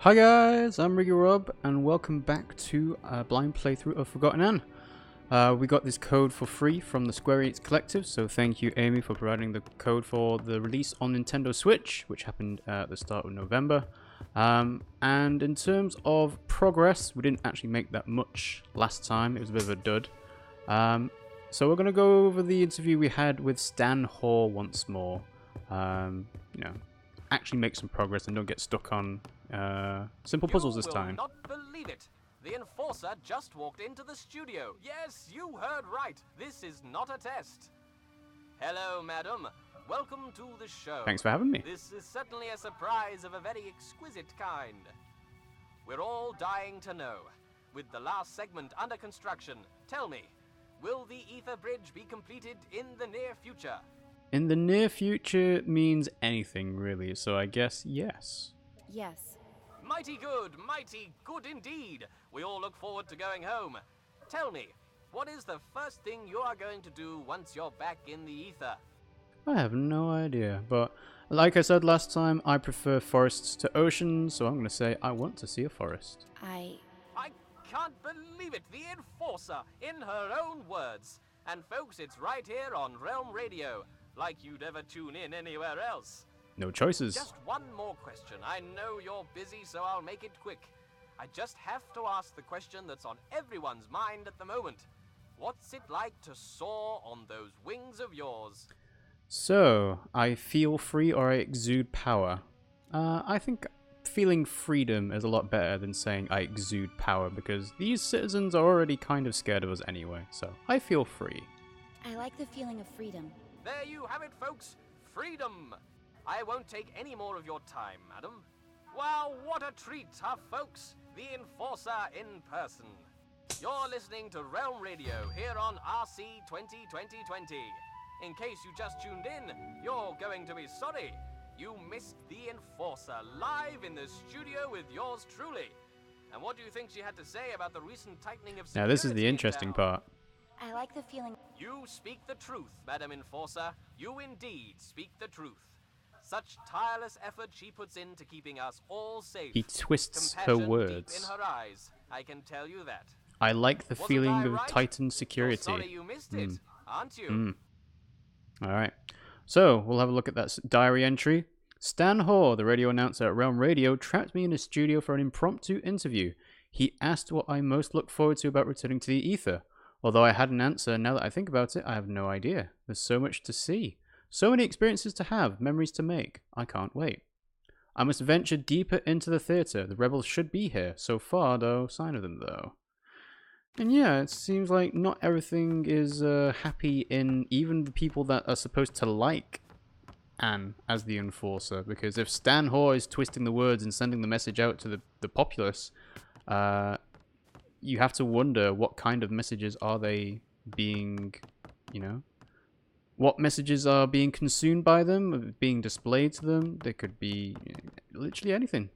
Hi guys, I'm RiggyRob and welcome back to a blind playthrough of Forgotton Anne. We got this code for free from the Square Enix Collective, so thank you Amy for providing the code for the release on Nintendo Switch, which happened at the start of November. And in terms of progress, we didn't actually make that much last time, it was a bit of a dud. So we're going to go over the interview we had with Stan Hoare once more. Actually make some progress and don't get stuck on simple puzzles this time. You will not believe it. The enforcer just walked into the studio. Yes, you heard right. This is not a test. Hello, madam. Welcome to the show. Thanks for having me. This is certainly a surprise of a very exquisite kind. We're all dying to know. With the last segment under construction, tell me, will the ether bridge be completed in the near future? In the near future means anything, really, so I guess yes. Yes. Mighty good indeed. We all look forward to going home. Tell me, what is the first thing you are going to do once you're back in the ether? I have no idea, but like I said last time, I prefer forests to oceans, so I'm going to say I want to see a forest. I can't believe it, the enforcer, in her own words. And folks, it's right here on Realm Radio. Like you'd ever tune in anywhere else. No choices. Just one more question. I know you're busy, so I'll make it quick. I just have to ask the question that's on everyone's mind at the moment. What's it like to soar on those wings of yours? So, I feel free or I exude power. I think feeling freedom is a lot better than saying I exude power, because these citizens are already kind of scared of us anyway, so I feel free. I like the feeling of freedom. There you have it, folks. Freedom. I won't take any more of your time, madam. Wow, what a treat, huh, folks? The enforcer in person. You're listening to Realm Radio here on RC 2020. In case you just tuned in, you're going to be sorry. You missed the enforcer live in the studio with yours truly. And what do you think she had to say about the recent tightening of security? Now this is the interesting part. I like the feeling. You speak the truth, Madam Enforcer. You indeed speak the truth. Such tireless effort she puts into keeping us all safe. He twists her Compassion words. deep in her eyes. I can tell you that. I like the feeling of right? tightened security. You're sorry you missed it, aren't you? Alright. So, we'll have a look at that diary entry. Stan Hoare, the radio announcer at Realm Radio, trapped me in a studio for an impromptu interview. He asked what I most look forward to about returning to the ether. Although I had an answer, now that I think about it, I have no idea. There's so much to see. So many experiences to have, memories to make. I can't wait. I must venture deeper into the theatre. The rebels should be here. So far, no sign of them, though. And yeah, it seems like not everything is happy in even the people that are supposed to like Anne as the enforcer. Because if Stan Hoare is twisting the words and sending the message out to the populace, you have to wonder what kind of messages are they being, what messages are being consumed by them, being displayed to them. They could be literally anything.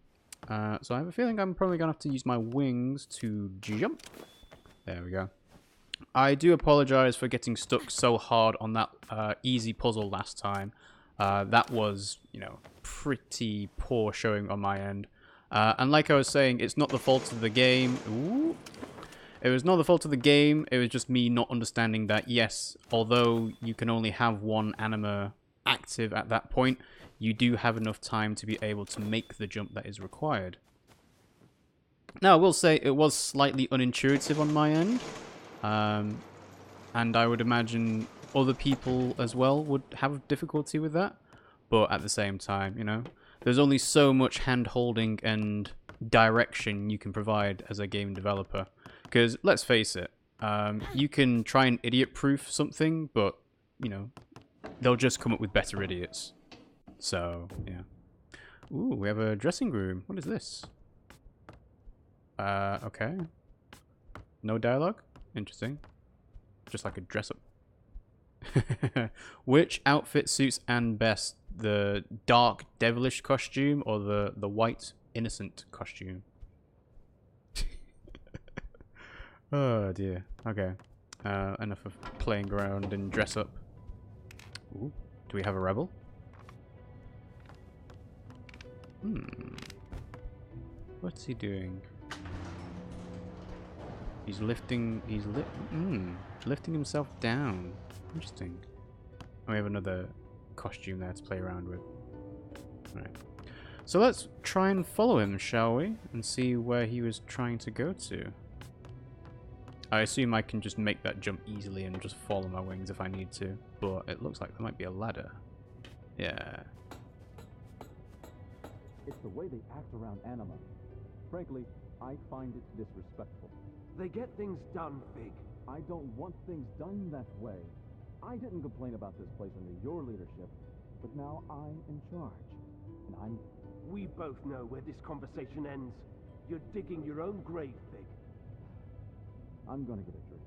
So I have a feeling I'm probably going to have to use my wings to jump. There we go. I do apologize for getting stuck so hard on that easy puzzle last time. That was, you know, pretty poor showing on my end. And like I was saying, it's not the fault of the game. Ooh. It was not the fault of the game. It was just me not understanding that, yes, although you can only have one anima active at that point, you do have enough time to be able to make the jump that is required. Now, I will say it was slightly unintuitive on my end. And I would imagine other people as well would have difficulty with that. But at the same time, you know, there's only so much hand-holding and direction you can provide as a game developer. Because, let's face it, you can try and idiot-proof something, but, you know, they'll just come up with better idiots. So, yeah. Ooh, we have a dressing room. What is this? Okay. No dialogue? Interesting. Just like a dress-up. Which outfit suits Anne best? The dark, devilish costume or the white, innocent costume? Oh, dear. Okay. Enough of playing around and dress-up. Ooh. Do we have a rebel? What's he doing? He's lifting himself down. Interesting. And we have another costume there to play around with. Alright. So let's try and follow him, shall we? And see where he was trying to go to. I assume I can just make that jump easily and just follow my wings if I need to. But it looks like there might be a ladder. Yeah. It's the way they act around anima. Frankly, I find it disrespectful. They get things done, Big. I don't want things done that way. I didn't complain about this place under your leadership, but now I'm in charge. And I'm... We both know where this conversation ends. You're digging your own grave, Big. I'm gonna get a drink.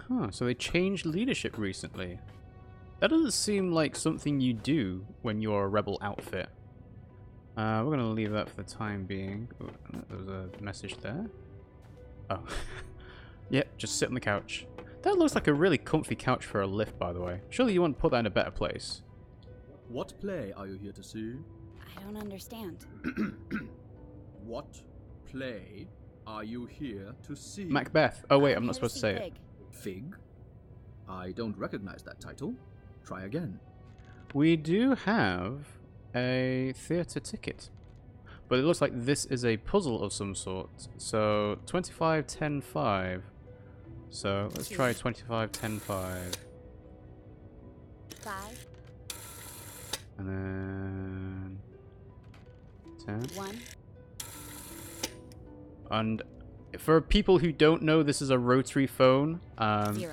Huh, so they changed leadership recently. That doesn't seem like something you do when you're a rebel outfit. We're going to leave that for the time being. Ooh, there was a message there. Oh. Yep, just sit on the couch. That looks like a really comfy couch for a lift, by the way. Surely you want to put that in a better place. What play are you here to see? I don't understand. What play are you here to see? Macbeth. Oh wait, I'm not here supposed to say it. Fig? I don't recognize that title. Try again. We do have a theatre ticket. But it looks like this is a puzzle of some sort. So 25, 10, 5. So let's try 25, 10, 5. 5, And then 10. 1. And for people who don't know, this is a rotary phone, 0.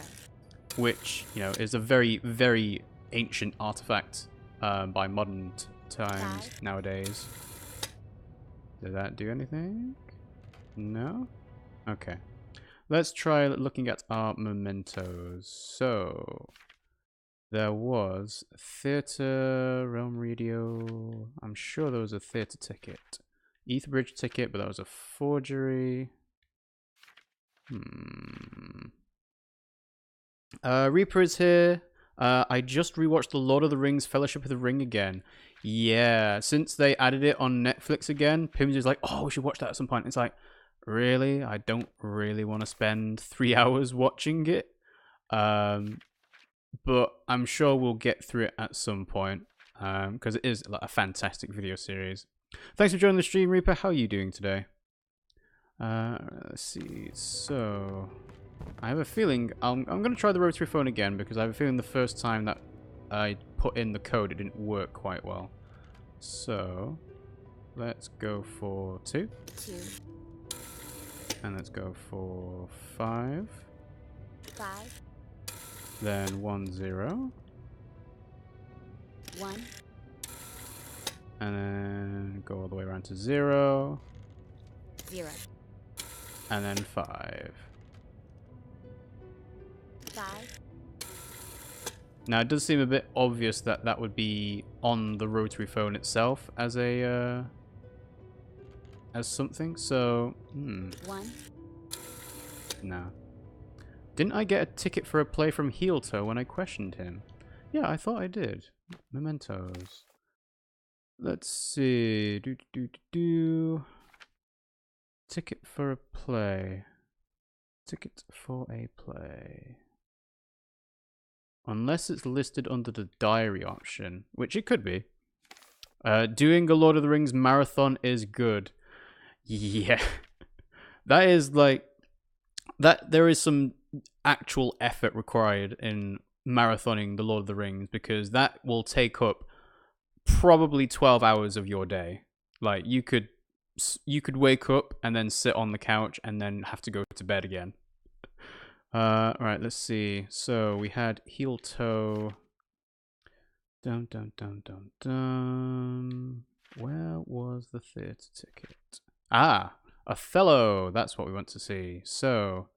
which, you know, is a very, very ancient artifact by modern times nowadays. Did that do anything? No? Okay. Let's try looking at our mementos. So, there was theatre, realm radio. I'm sure there was a theatre ticket. Etherbridge ticket, but that was a forgery. Reaper is here. I just rewatched The Lord of the Rings Fellowship of the Ring again. Yeah, since they added it on Netflix again, Pimmsy's like, oh, we should watch that at some point. It's like, really? I don't really want to spend 3 hours watching it. But I'm sure we'll get through it at some point. Because it is like a fantastic video series. Thanks for joining the stream, Reaper. How are you doing today? Let's see. So, I have a feeling I'm going to try the rotary phone again because I have a feeling the first time that I put in the code, it didn't work quite well. So, let's go for 2. 2. And let's go for 5. 5. Then 1, 0. 1. And then go all the way around to 0. 0. And then 5. 5. Now, it does seem a bit obvious that that would be on the rotary phone itself as a as something, so... 1. No. Didn't I get a ticket for a play from Heel-Toe when I questioned him? Yeah, I thought I did. Mementos. Let's see. Ticket for a play. Ticket for a play. Unless it's listed under the diary option, which it could be. Doing a Lord of the Rings marathon is good. Yeah. That is like... There is some actual effort required in marathoning the Lord of the Rings, because that will take up probably 12 hours of your day. Like, you could wake up and then sit on the couch and then have to go to bed again. Alright, let's see. So we had Heel-Toe. Dum dum dum dum dum. Where was the theatre ticket? Ah, Othello. That's what we want to see. So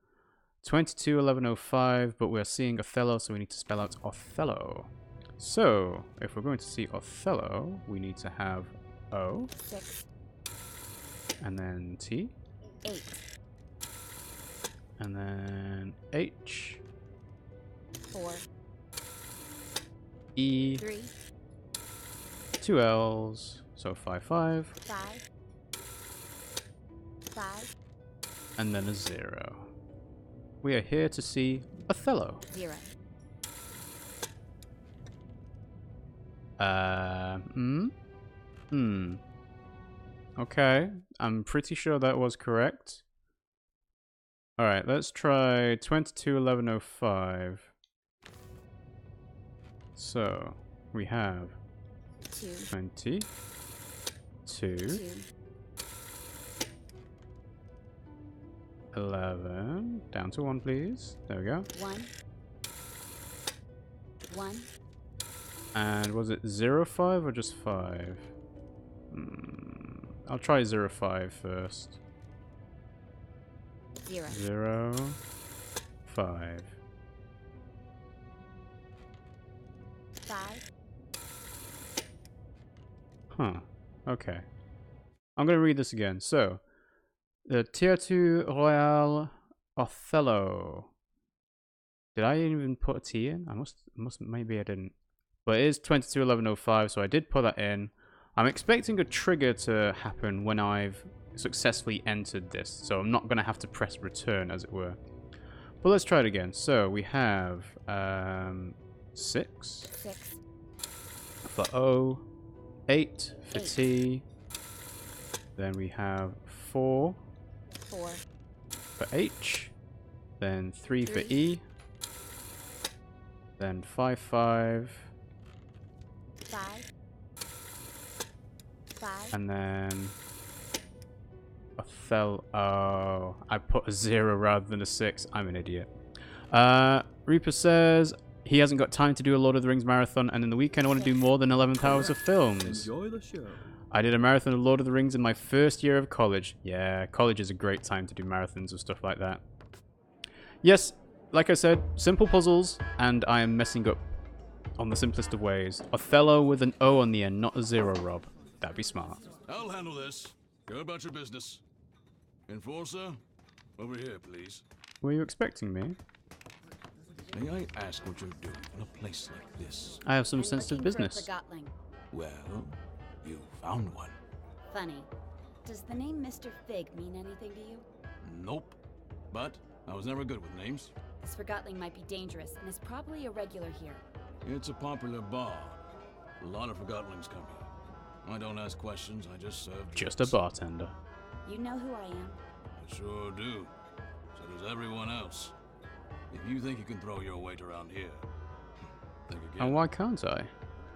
22:11:05, but we're seeing Othello, so we need to spell out Othello. So if we're going to see Othello, we need to have O. 6. And then T. 8. And then H. 4. E. 3. 2 L's. So 5 5. 5. 5. And then a 0. We are here to see Othello. 0. Okay, I'm pretty sure that was correct. Alright, let's try 22:11:05. So, we have 2. 20, 2, 2. 11, down to 1 please. There we go. 1. 1. And was it 05 or just 5? I'll try 05 first. 0. 0, 5. 5. Huh. Okay. I'm going to read this again. So, the Théâtre Royal Othello. Did I even put a T in? I must, maybe I didn't. But it is 22:11:05, so I did put that in. I'm expecting a trigger to happen when I've successfully entered this, so I'm not going to have to press return, as it were. But let's try it again. So we have 6 6. for O, 8 for 8. T, then we have 4 4. for H, then 3 for 3. E, then 5 5, 5. 5. and then Othello. Oh, I put a 0 rather than a 6. I'm an idiot. Reaper says he hasn't got time to do a Lord of the Rings marathon, and in the weekend I want to do more than 11 hours of films. Enjoy the show. I did a marathon of Lord of the Rings in my first year of college. Yeah, college is a great time to do marathons of stuff like that. Yes, like I said, simple puzzles, and I am messing up on the simplest of ways. Othello with an O on the end, not a 0, Rob. That'd be smart. I'll handle this. Go about your business. Enforcer, over here, please. Were you expecting me? May I ask what you're doing in a place like this? I have some I'm sensitive looking for a business. Forgotling. Well, you found one. Funny. Does the name Mr. Fig mean anything to you? Nope. But I was never good with names. This Forgotling might be dangerous and is probably a regular here. It's a popular bar. A lot of Forgotlings come here. I don't ask questions, I just serve Just a drinks. bartender. You know who I am. I sure do. So does everyone else. If you think you can throw your weight around here, think again. And why can't I?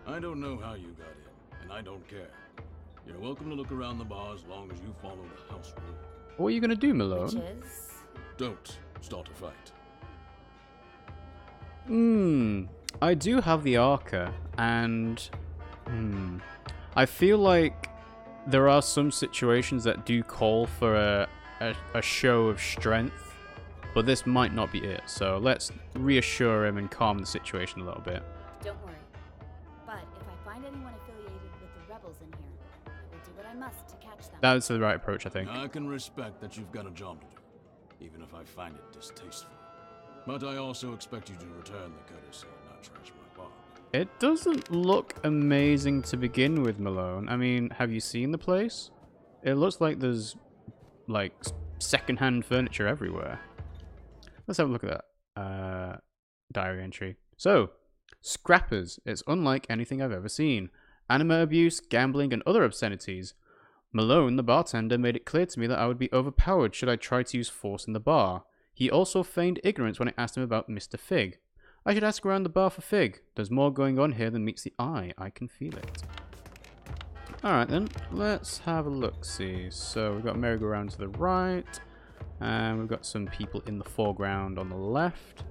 I don't know how you got in, and I don't care. You're welcome to look around the bar as long as you follow the house rule. What are you going to do, Malone? Which is... Don't start a fight. I do have the Arca, and... I feel like there are some situations that do call for a show of strength, but this might not be it. So let's reassure him and calm the situation a little bit. Don't worry. But if I find anyone affiliated with the rebels in here, I will do what I I must to catch them. That's the right approach, I think. I can respect that you've got a job to do, even if I find it distasteful. But I also expect you to return the courtesy and not trash my bar. It doesn't look amazing to begin with, Malone. I mean, have you seen the place? It looks like there's, like, second-hand furniture everywhere. Let's have a look at that. Diary entry. So, scrappers. It's unlike anything I've ever seen. Anima abuse, gambling, and other obscenities. Malone, the bartender, made it clear to me that I would be overpowered should I try to use force in the bar. He also feigned ignorance when I asked him about Mr. Fig. I should ask around the bar for Fig. There's more going on here than meets the eye. I can feel it. Alright then, let's have a look-see. So we've got a merry-go-round to the right, and we've got some people in the foreground on the left.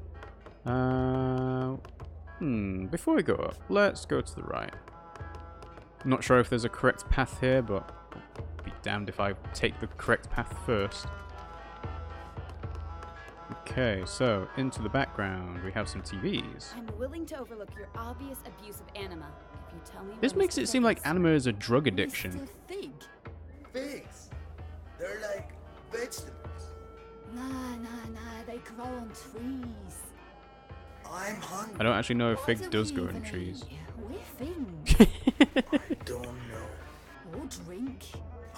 Before we go up, let's go to the right. I'm not sure if there's a correct path here, but I'll be damned if I take the correct path first. Okay, so into the background we have some TVs. I'm willing to overlook your obvious abuse of anima if you tell me. This makes it seem like anima is a drug addiction. Mr. Fig? Figs. They're like vegetables. Nah, they grow on trees. I'm hungry. I don't actually know if What Fig do does we grow in even trees. eat? We're things. I don't know. Or drink.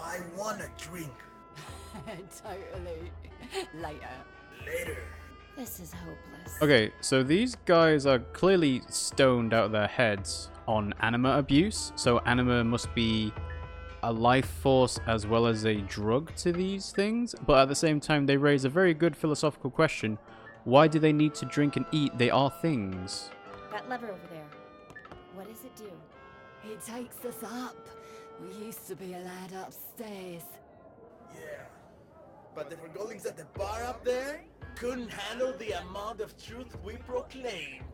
I wanna drink. Totally. Later. Later. This is hopeless. Okay, so these guys are clearly stoned out of their heads on anima abuse. So anima must be a life force as well as a drug to these things. But at the same time, they raise a very good philosophical question. Why do they need to drink and eat? They are things. That lever over there. What does it do? It takes us up. We used to be allowed upstairs. Yeah. But the Forgotlings at the bar up there couldn't handle the amount of truth we proclaimed.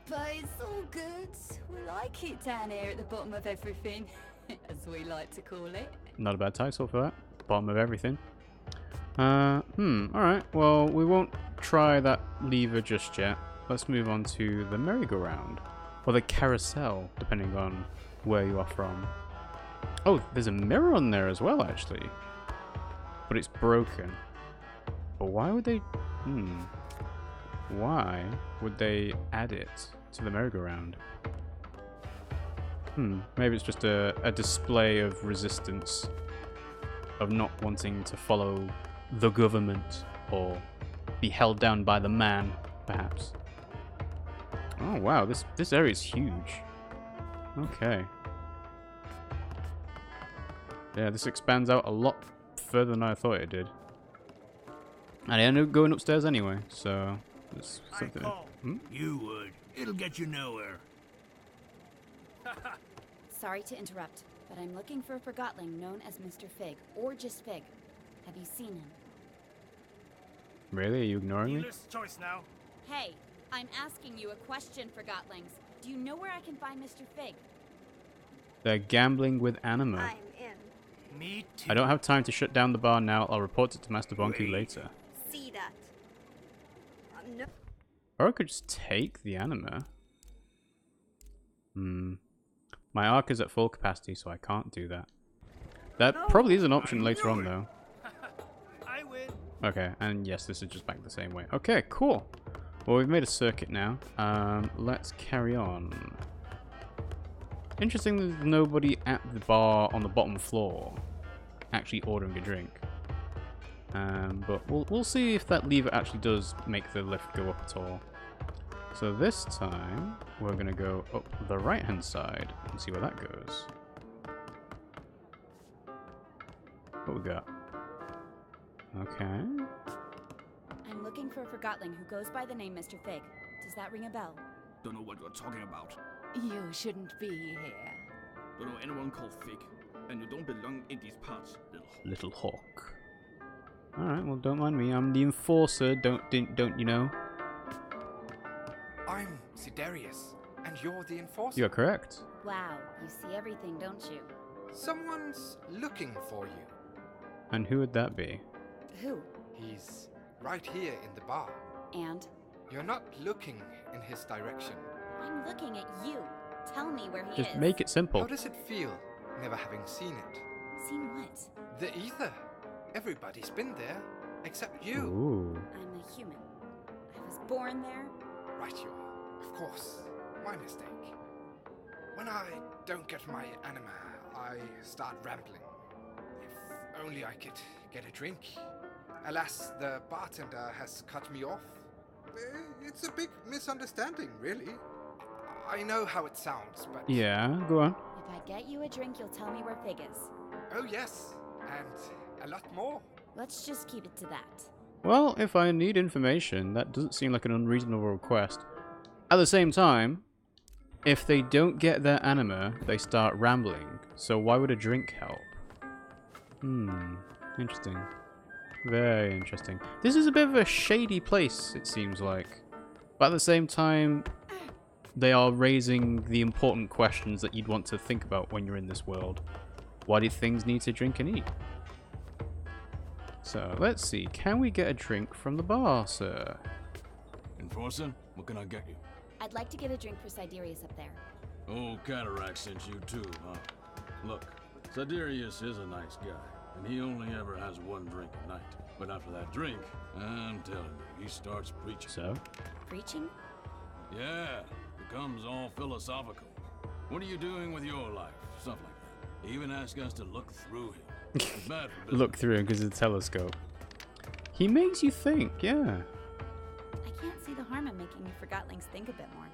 But it's all good. We like it down here at the bottom of everything, as we like to call it. Not a bad title for that. Bottom of everything. Alright. Well, we won't try that lever just yet. Let's move on to the merry-go-round. Or the carousel, depending on where you are from. Oh, there's a mirror on there as well, actually. But it's broken. But why would they... Why would they add it to the merry-go-round? Maybe it's just a display of resistance. Of not wanting to follow the government. Or be held down by the man, perhaps. Oh, wow. This area is huge. Okay. Yeah, this expands out a lot further than I thought it did. And I ended up going upstairs anyway, so... There's something... You would. It'll get you nowhere. Sorry to interrupt, but I'm looking for a Forgotling known as Mr. Fig, or just Fig. Have you seen him? Really? Are you ignoring me? choice now. Hey, I'm asking you a question, Forgotlings. Do you know where I can find Mr. Fig? They're gambling with anima. in. Me too. I don't have time to shut down the bar now. I'll report it to Master Bonku later. See that? No. Or I could just take the anima. My arc is at full capacity, so I can't do that. That probably is an option later on, though. I win. Okay, and yes, this is just back the same way. Okay, cool. Well, we've made a circuit now. Let's carry on. Interesting there's nobody at the bar on the bottom floor actually ordering a drink. But we'll see if that lever actually does make the lift go up at all. So this time, we're going to go up the right-hand side and see where that goes. What we got? Okay. I'm looking for a Forgotling who goes by the name Mr. Fig. Does that ring a bell? Don't know what you're talking about. You shouldn't be here. Don't know anyone called Fig. And you don't belong in these parts, Little hawk. Alright, well don't mind me. I'm the enforcer, don't you know? I'm Sidarius, and you're the enforcer. You're correct. Wow, you see everything, don't you? Someone's looking for you. And who would that be? Who? He's right here in the bar. And? You're not looking in his direction. I'm looking at you. Tell me where he is. Just make it simple. How does it feel, never having seen it? Seen what? The ether. Everybody's been there, except you. Ooh. I'm a human. I was born there. Right you are. Of course. My mistake. When I don't get my anima, I start rambling. If only I could get a drink. Alas, the bartender has cut me off. It's a big misunderstanding, really. I know how it sounds, but... Yeah, go on. If I get you a drink, you'll tell me where Fig is. Oh yes, and a lot more. Let's just keep it to that. Well, if I need information, that doesn't seem like an unreasonable request. At the same time, if they don't get their anima, they start rambling. So why would a drink help? Interesting. Very interesting. This is a bit of a shady place, it seems like. But at the same time, they are raising the important questions that you'd want to think about when you're in this world. Why do things need to drink and eat? So, let's see. Can we get a drink from the bar, sir? Enforcer, what can I get you? I'd like to get a drink for Siderius up there. Oh, Cataract sent you too, huh? Look, Siderius is a nice guy, and he only ever has one drink a night. But after that drink, I'm telling you, he starts preaching. So? Preaching? Yeah, becomes all philosophical. What are you doing with your life? Stuff like that. He even asked us to look through him. It's bad for business. Look through him because of the telescope. He makes you think, yeah. I can't see the harm in making you Forgotlings think a bit more.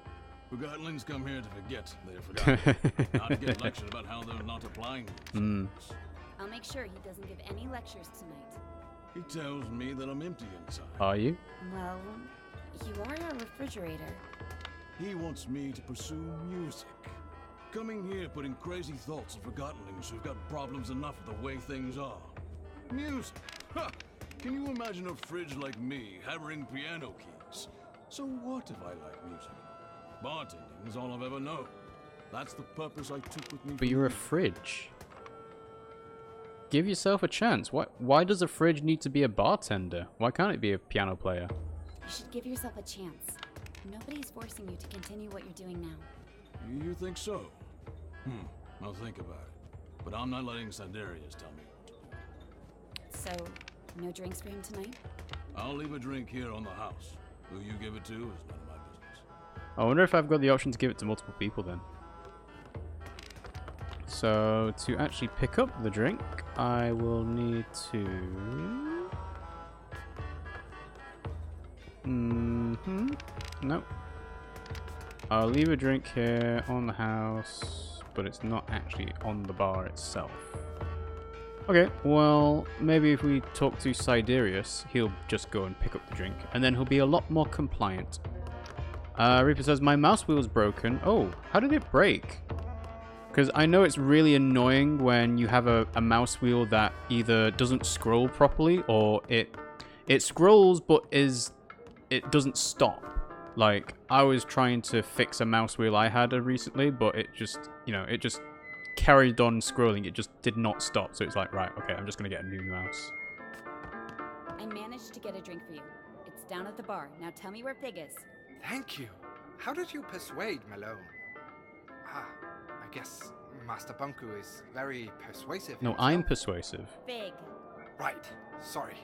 Forgotlings come here to forget they're forgotten. Not to get lectured about how they're not applying themselves. I'll make sure he doesn't give any lectures tonight. He tells me that I'm empty inside. Are you? Well, you are a refrigerator. He wants me to pursue music. Coming here putting crazy thoughts of Forgotlings who've got problems enough with the way things are. Music? Ha! Can you imagine a fridge like me hammering piano keys? So what if I like music? Bartending is all I've ever known. That's the purpose I took with me. But you're a fridge. Give yourself a chance. Why does a fridge need to be a bartender? Why can't it be a piano player? You should give yourself a chance. Nobody's forcing you to continue what you're doing now. You think so? I'll think about it. But I'm not letting Siderius tell me what to do. So, no drinks for him tonight? I'll leave a drink here on the house. Who you give it to is none of my business. I wonder if I've got the option to give it to multiple people then. So, to actually pick up the drink, I will need to... Nope. I'll leave a drink here on the house, but it's not actually on the bar itself. Okay, well, maybe if we talk to Siderius, he'll just go and pick up the drink, and then he'll be a lot more compliant. Reaper says, my mouse wheel's broken. Oh, how did it break? Because I know it's really annoying when you have a mouse wheel that either doesn't scroll properly, or it scrolls but it doesn't stop. Like, I was trying to fix a mouse wheel I had recently, but it just, it just carried on scrolling. It just did not stop. So it's like, right, okay, I'm just going to get a new mouse. I managed to get a drink for you. It's down at the bar. Now tell me where Fig is. Thank you. How did you persuade Malone? I guess Master Bonku is very persuasive. No, I'm persuasive. Fig. Right. Sorry.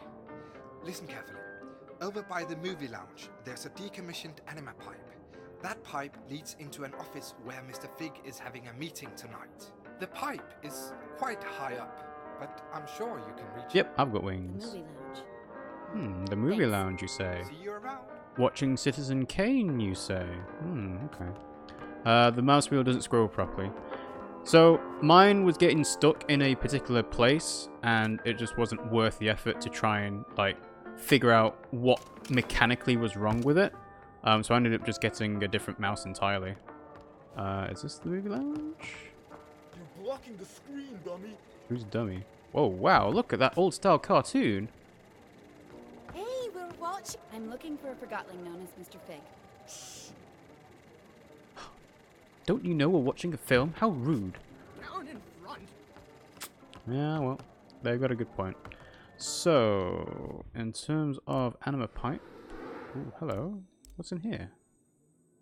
Listen carefully. Over by the movie lounge, there's a decommissioned anima pipe. That pipe leads into an office where Mr. Fig is having a meeting tonight. The pipe is quite high up, but I'm sure you can reach it. Yep, I've got wings. The movie lounge. The movie lounge, you say? See you around. Watching Citizen Kane, you say? Okay. The mouse wheel doesn't scroll properly. So, mine was getting stuck in a particular place, and it just wasn't worth the effort to try and, figure out what mechanically was wrong with it. So I ended up just getting a different mouse entirely. Is this the movie lounge? You're blocking the screen, dummy. Who's dummy? Whoa, wow, look at that old-style cartoon. Hey, we're watching. I'm looking for a Forgotling known as Mr. Fig. Don't you know we're watching a film? How rude. Down in front. Yeah, well, they've got a good point. So, in terms of anima pipe... Ooh, hello. What's in here?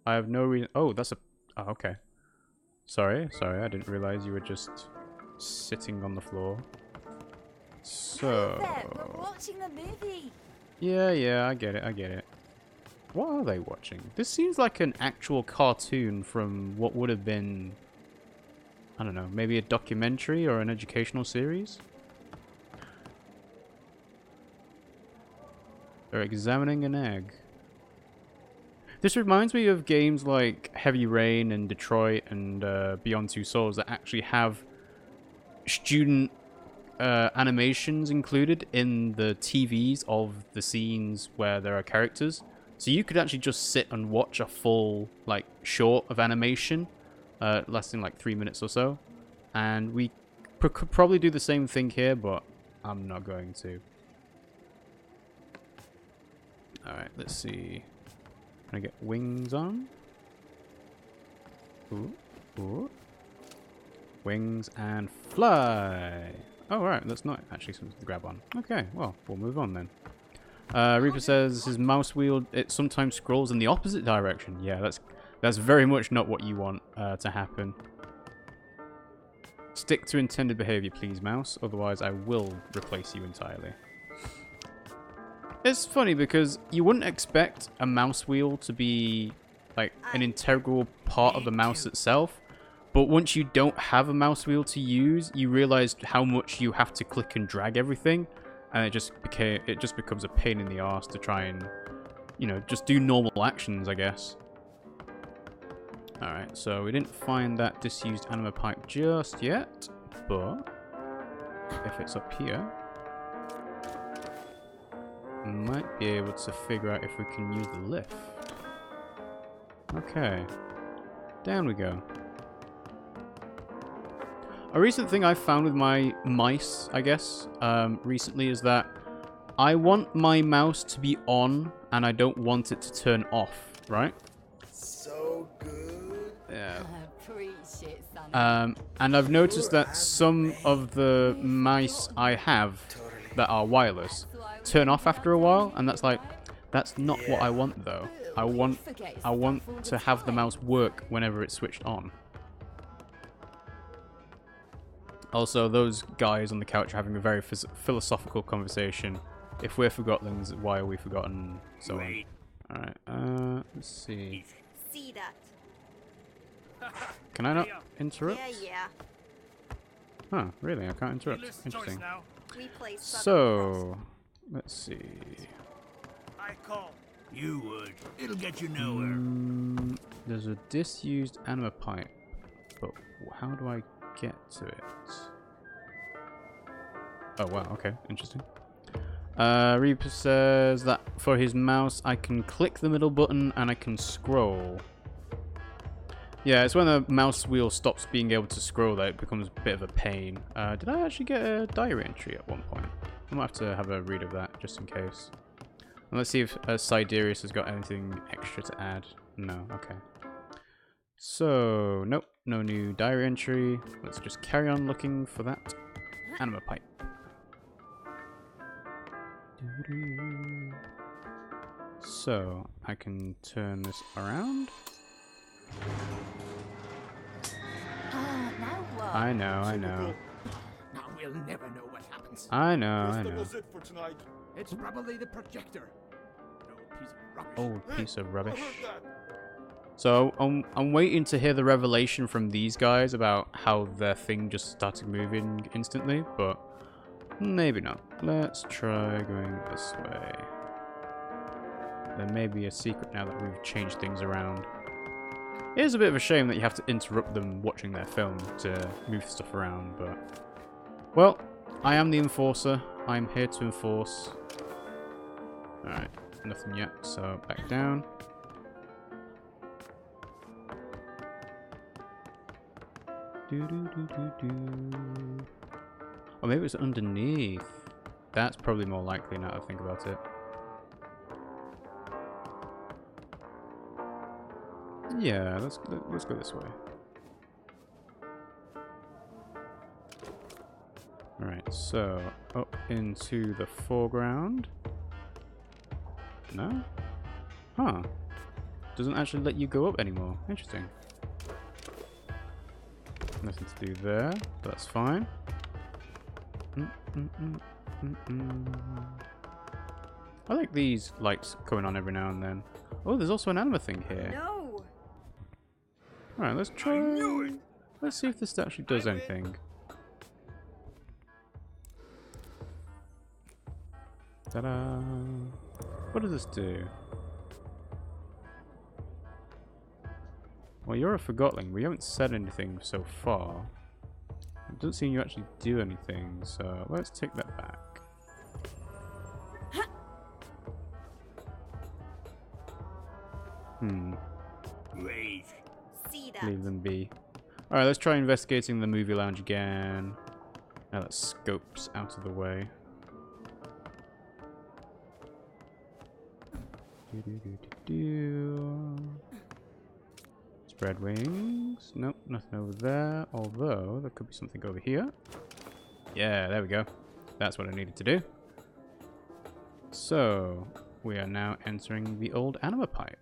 I have no reason... Oh, that's a... Oh, okay. Sorry, I didn't realize you were just sitting on the floor. Hey So... there, we're watching a movie. Yeah, I get it. What are they watching? This seems like an actual cartoon from what would have been... I don't know, maybe a documentary or an educational series? They're examining an egg. This reminds me of games like Heavy Rain and Detroit and Beyond Two Souls that actually have student animations included in the TVs of the scenes where there are characters. So you could actually just sit and watch a full like short of animation lasting like 3 minutes or so. And we could probably do the same thing here, but I'm not going to. Alright, let's see. Can I get wings on? Ooh. Wings and fly! Oh, right, that's not actually something to grab on. Okay, well, we'll move on then. Reaper says his mouse wheel, it sometimes scrolls in the opposite direction. Yeah, that's very much not what you want to happen. Stick to intended behavior, please, mouse. Otherwise, I will replace you entirely. It's funny because you wouldn't expect a mouse wheel to be like an integral part of the mouse itself. But once you don't have a mouse wheel to use, you realize how much you have to click and drag everything. And it just becomes a pain in the arse to try and, you know, just do normal actions, I guess. Alright, so we didn't find that disused anima pipe just yet. But if it's up here, we might be able to figure out if we can use the lift. Okay. Down we go. A recent thing I've found with my mice, I guess, recently is that I want my mouse to be on and I don't want it to turn off, right? So good. Yeah. Appreciate Santa. And I've noticed that some of the mice I have that are wireless turn off after a while, and that's not what I want though. I want to have the mouse work whenever it's switched on. Also, those guys on the couch are having a very philosophical conversation. If we're Forgotlings, why are we forgotten? So on. Alright, let's see. See that? Can I not interrupt? Yeah. Huh, really? I can't interrupt. Interesting. We play So, let's see. I call. You would. It'll get you nowhere. There's a disused anima pipe, but how do I get to it? Oh wow, okay, interesting. Reaper says that for his mouse I can click the middle button and I can scroll. Yeah, it's when the mouse wheel stops being able to scroll that it becomes a bit of a pain. Did I actually get a diary entry at one point? I might have to have a read of that just in case. And let's see if Siderius has got anything extra to add. No, okay. So, nope, no new diary entry. Let's just carry on looking for that anima pipe. So, I can turn this around. Now what? I know. Now we'll never know what happens. I know. was it for tonight. It's probably the projector. No piece of rubbish. Old piece of rubbish. I heard that. So I'm waiting to hear the revelation from these guys about how their thing just started moving instantly, but maybe not. Let's try going this way. There may be a secret now that we've changed things around. It is a bit of a shame that you have to interrupt them watching their film to move stuff around, but... Well, I am the enforcer. I'm here to enforce. Alright, nothing yet, so back down. Or maybe it's underneath. That's probably more likely now that I think about it. Yeah, let's go this way. Alright, so up into the foreground. No? Huh. Doesn't actually let you go up anymore. Interesting. Nothing to do there. That's fine. I like these lights coming on every now and then. Oh, there's also an anima thing here. No. Alright, let's try. Let's see if this actually does anything. Ta-da! What does this do? Well, you're a Forgotling. We haven't said anything so far. It doesn't seem you actually do anything, so let's take that back. Wait. See that. Leave them be. Alright, let's try investigating the movie lounge again. Now that scope's out of the way. Spread wings. Nope, nothing over there. Although, there could be something over here. Yeah, there we go. That's what I needed to do. So, we are now entering the old anima pipe.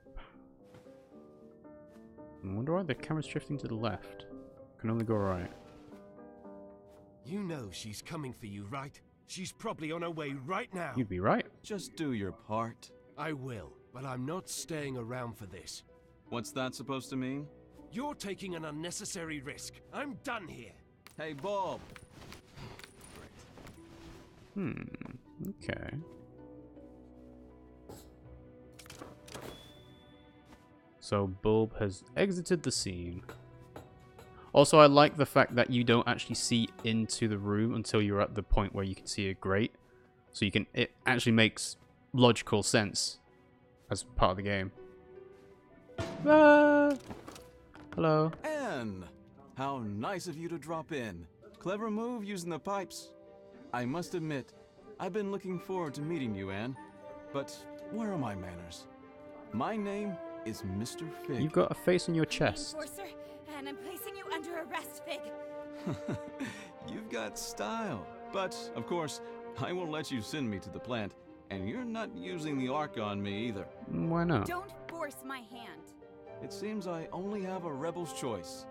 I wonder why the camera's shifting to the left. Can only go right. You know she's coming for you, right? She's probably on her way right now. You'd be right. Just do your part. I will, but I'm not staying around for this. What's that supposed to mean? You're taking an unnecessary risk. I'm done here. Hey, Bob. Okay. So Bulb has exited the scene. Also, I like the fact that you don't actually see into the room until you're at the point where you can see a grate. So you can, it actually makes logical sense as part of the game. Ah! Hello. Anne! How nice of you to drop in. Clever move using the pipes. I must admit, I've been looking forward to meeting you, Anne. But where are my manners? My name is Mr. Fig. You've got a face on your chest. Enforcer, and I'm placing you under arrest, Fig. You've got style. But, of course, I won't let you send me to the plant. And you're not using the arc on me either. Why not? Don't force my hand. It seems I only have a rebel's choice.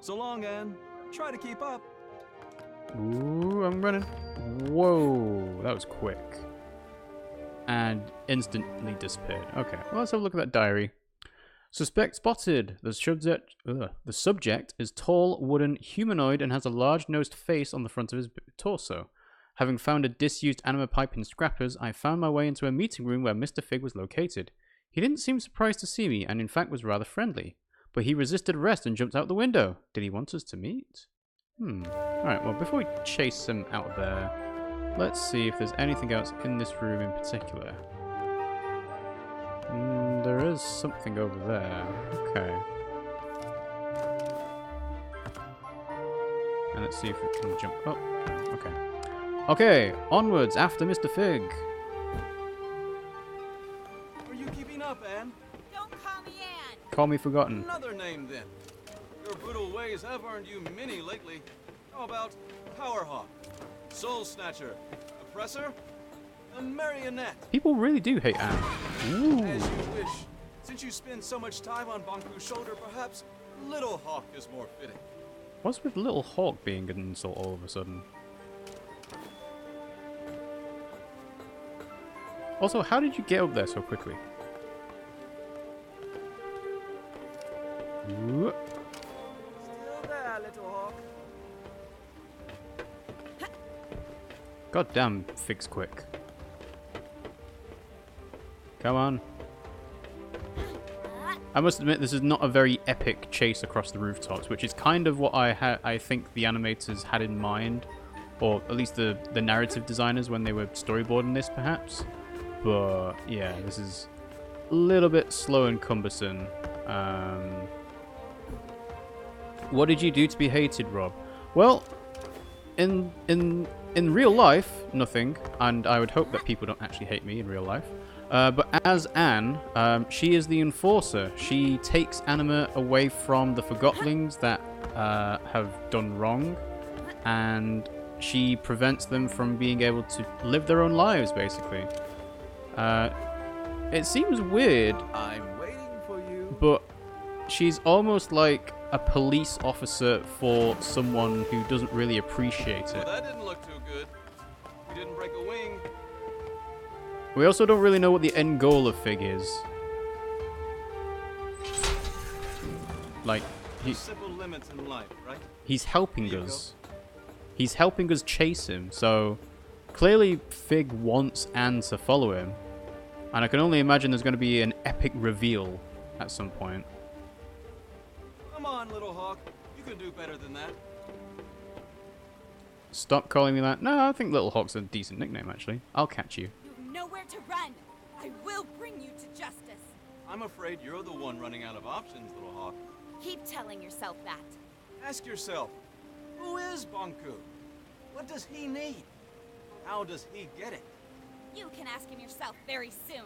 So long, Anne. Try to keep up. Ooh, I'm running. Whoa, that was quick. And instantly disappeared. Okay, well, let's have a look at that diary. Suspect spotted. The subject is tall, wooden, humanoid, and has a large-nosed face on the front of his torso. Having found a disused anima pipe in Scrappers, I found my way into a meeting room where Mr. Fig was located. He didn't seem surprised to see me, and in fact was rather friendly. But he resisted arrest and jumped out the window. Did he want us to meet? Alright, well, before we chase him out of there, let's see if there's anything else in this room in particular. There is something over there. Okay. And let's see if we can jump up. Okay. Okay, onwards after Mr. Fig. Are you keeping up, Anne? Don't call me Anne. Call me Forgotten. Another name, then. Your brutal ways have earned you many lately. How about Powerhawk, Soul Snatcher, Oppressor, a Marionette? People really do hate Anne. Ooh. As you wish. Since you spend so much time on Bonku's shoulder, perhaps Little Hawk is more fitting. What's with Little Hawk being an insult all of a sudden? Also, how did you get up there so quickly? Ooh. Still there, Little Hawk. God damn, Fig's quick. Come on. I must admit, this is not a very epic chase across the rooftops, which is kind of what I think the animators had in mind, or at least the narrative designers when they were storyboarding this, perhaps. But yeah, this is a little bit slow and cumbersome. What did you do to be hated, Rob? Well, in real life, nothing, and I would hope that people don't actually hate me in real life. But as Anne, she is the enforcer. She takes anima away from the Forgotlings that have done wrong, and she prevents them from being able to live their own lives, basically. It seems weird, I'm waiting for you. but she's almost like a police officer for someone who doesn't really appreciate it. Well, that didn't look too good. You didn't break a wing. We also don't really know what the end goal of Fig is. Like, Simple limits in life, right? he's helping us. He's helping us chase him, so clearly Fig wants Anne to follow him. And I can only imagine there's going to be an epic reveal at some point. Come on, little hawk. You can do better than that. Stop calling me that. No, I think Little Hawk's a decent nickname, actually. I'll catch you. You have nowhere to run. I will bring you to justice. I'm afraid you're the one running out of options, little hawk. Keep telling yourself that. Ask yourself, who is Bonku? What does he need? How does he get it? You can ask him yourself very soon.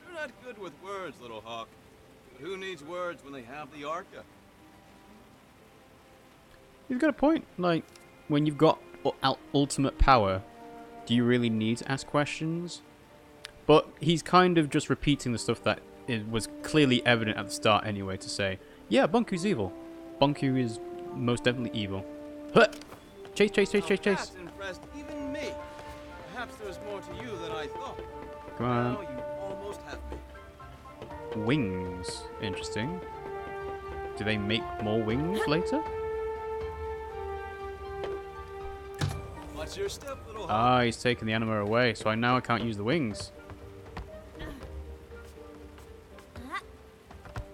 You're not good with words, little hawk. But who needs words when they have the Arca? You've got a point. Like, when you've got ultimate power, do you really need to ask questions? But he's kind of just repeating the stuff that was clearly evident at the start anyway, to say, yeah, Bonku's evil. Bonku is most definitely evil. Huh! Chase, chase, chase, chase, chase. That's impressed even me. Perhaps there's more to you than I thought. Come on. Now you almost have me. Wings. Interesting. Do they make more wings later? Watch your step, little hawk. Ah, he's taken the anima away, so now I can't use the wings.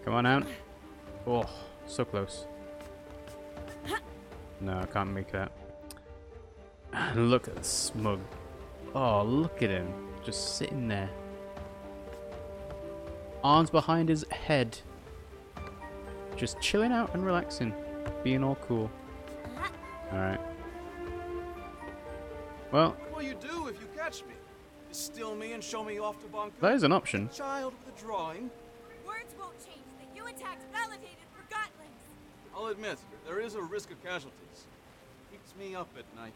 Come on, Anne. Oh, so close. No, I can't make that. Look at the smug. Oh, look at him. Just sitting there. Arms behind his head. Just chilling out and relaxing. Being all cool. Alright. Well, What will you do if you catch me? Distill me and show me off to Bonku? that is an option. A child with a drawing? Words won't change that you attacked validated Forgotlings. I'll admit, there is a risk of casualties. Keeps me up at night.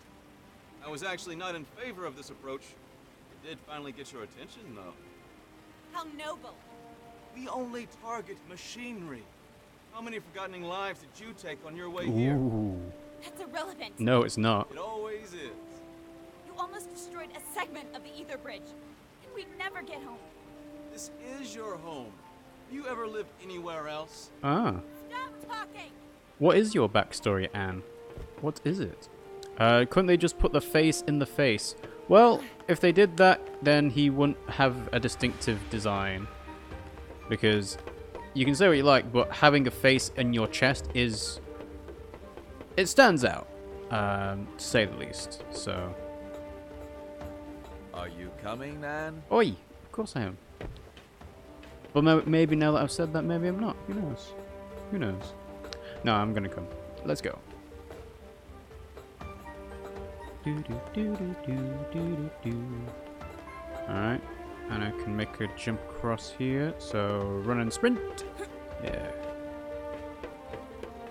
I was actually not in favor of this approach. It did finally get your attention, though. How noble. We only target machinery. How many Forgotten lives did you take on your way here? Ooh. That's irrelevant. No, it's not. It always is. You almost destroyed a segment of the Ether Bridge, and we'd never get home. This is your home. Have you ever lived anywhere else? Ah. Stop talking! What is your backstory, Anne? What is it? Couldn't they just put the face in the face? Well, if they did that, then he wouldn't have a distinctive design. Because you can say what you like, but having a face in your chest is... it stands out, to say the least, so... Are you coming, Nan? Oi! Of course I am. But maybe now that I've said that, maybe I'm not. Who knows? Who knows? No, I'm gonna come. Let's go. Alright. And I can make a jump across here. So, run and sprint. Yeah.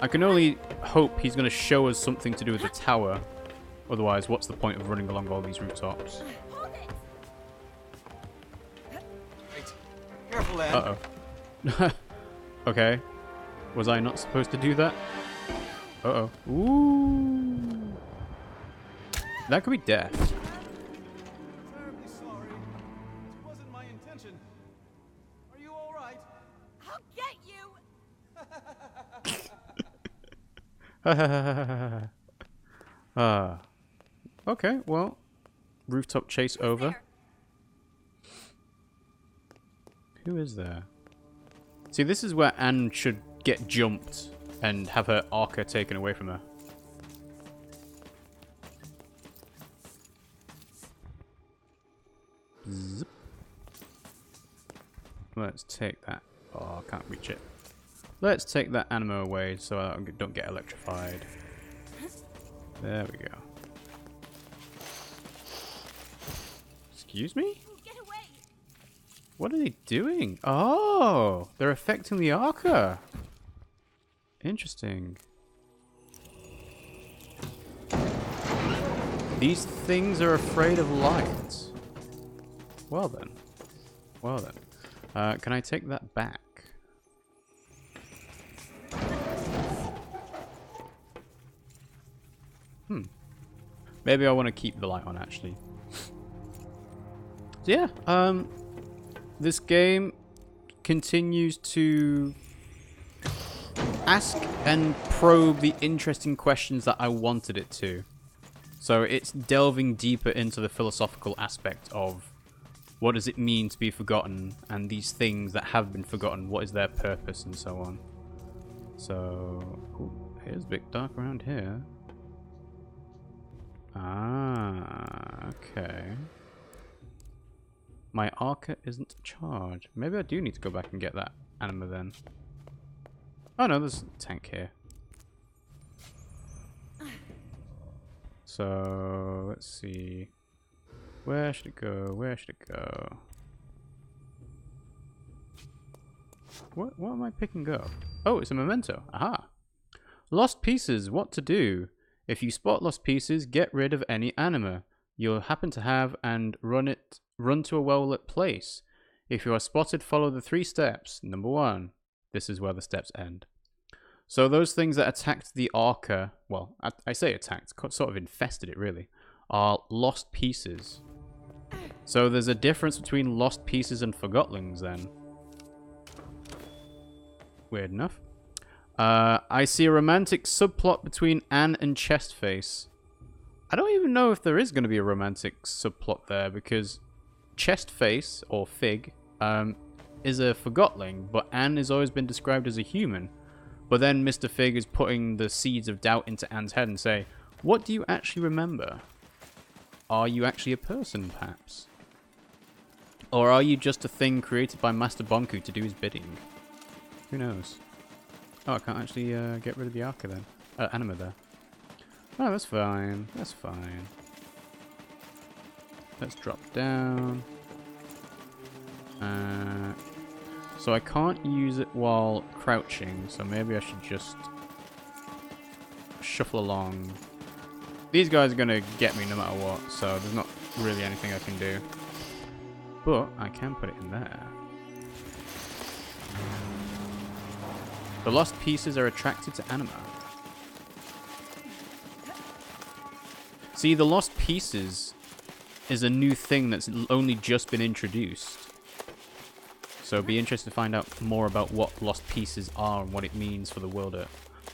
I can only hope he's going to show us something to do with the tower. Otherwise, what's the point of running along all these rooftops? Wait. Careful, Anne. Uh-oh. Okay. Was I not supposed to do that? Uh-oh. Ooh. That could be death. Terribly sorry. It wasn't my intention. Are you all right? I'll get you! Ah. Okay, well. Rooftop chase over. There? Who is there? See, this is where Anne should get jumped and have her Arca taken away from her. Zip. Let's take that. Oh, I can't reach it. Let's take that anima away so I don't get electrified. There we go. Excuse me? Get away! What are they doing? Oh, they're affecting the Arca. Interesting. These things are afraid of light. Well then. Well then. Can I take that back? Maybe I want to keep the light on, actually. So yeah, this game continues to ask and probe the interesting questions that I wanted it to. So it's delving deeper into the philosophical aspect of what does it mean to be forgotten, and these things that have been forgotten, what is their purpose, and so on. So, ooh, here's a bit dark around here. Ah, okay. My Arca isn't charged. Maybe I do need to go back and get that anima then. Oh no, there's a tank here. So, let's see. Where should it go? Where should it go? What am I picking up? Oh, it's a memento. Aha! Lost pieces. What to do? If you spot lost pieces, get rid of any anima you'll happen to have and run to a well-lit place. If you are spotted, follow the 3 steps. Number 1. This is where the steps end. So those things that attacked the Arca, well, I say attacked, sort of infested it really, are lost pieces. So there's a difference between lost pieces and Forgotlings then. Weird enough. I see a romantic subplot between Anne and Chestface. I don't even know if there is going to be a romantic subplot there, because Chestface, or Fig, is a Forgotling, but Anne has always been described as a human. But then Mr. Fig is putting the seeds of doubt into Anne's head and say, what do you actually remember? Are you actually a person, perhaps? Or are you just a thing created by Master Bonku to do his bidding? Who knows? Oh, I can't actually get rid of the Arca then. Anima there. Oh, that's fine. That's fine. Let's drop down. So I can't use it while crouching, so maybe I should just shuffle along. These guys are going to get me no matter what, so there's not really anything I can do. But I can put it in there. The lost pieces are attracted to anima. See, the lost pieces is a new thing that's only just been introduced. So it'd be interesting to find out more about what lost pieces are and what it means for the world,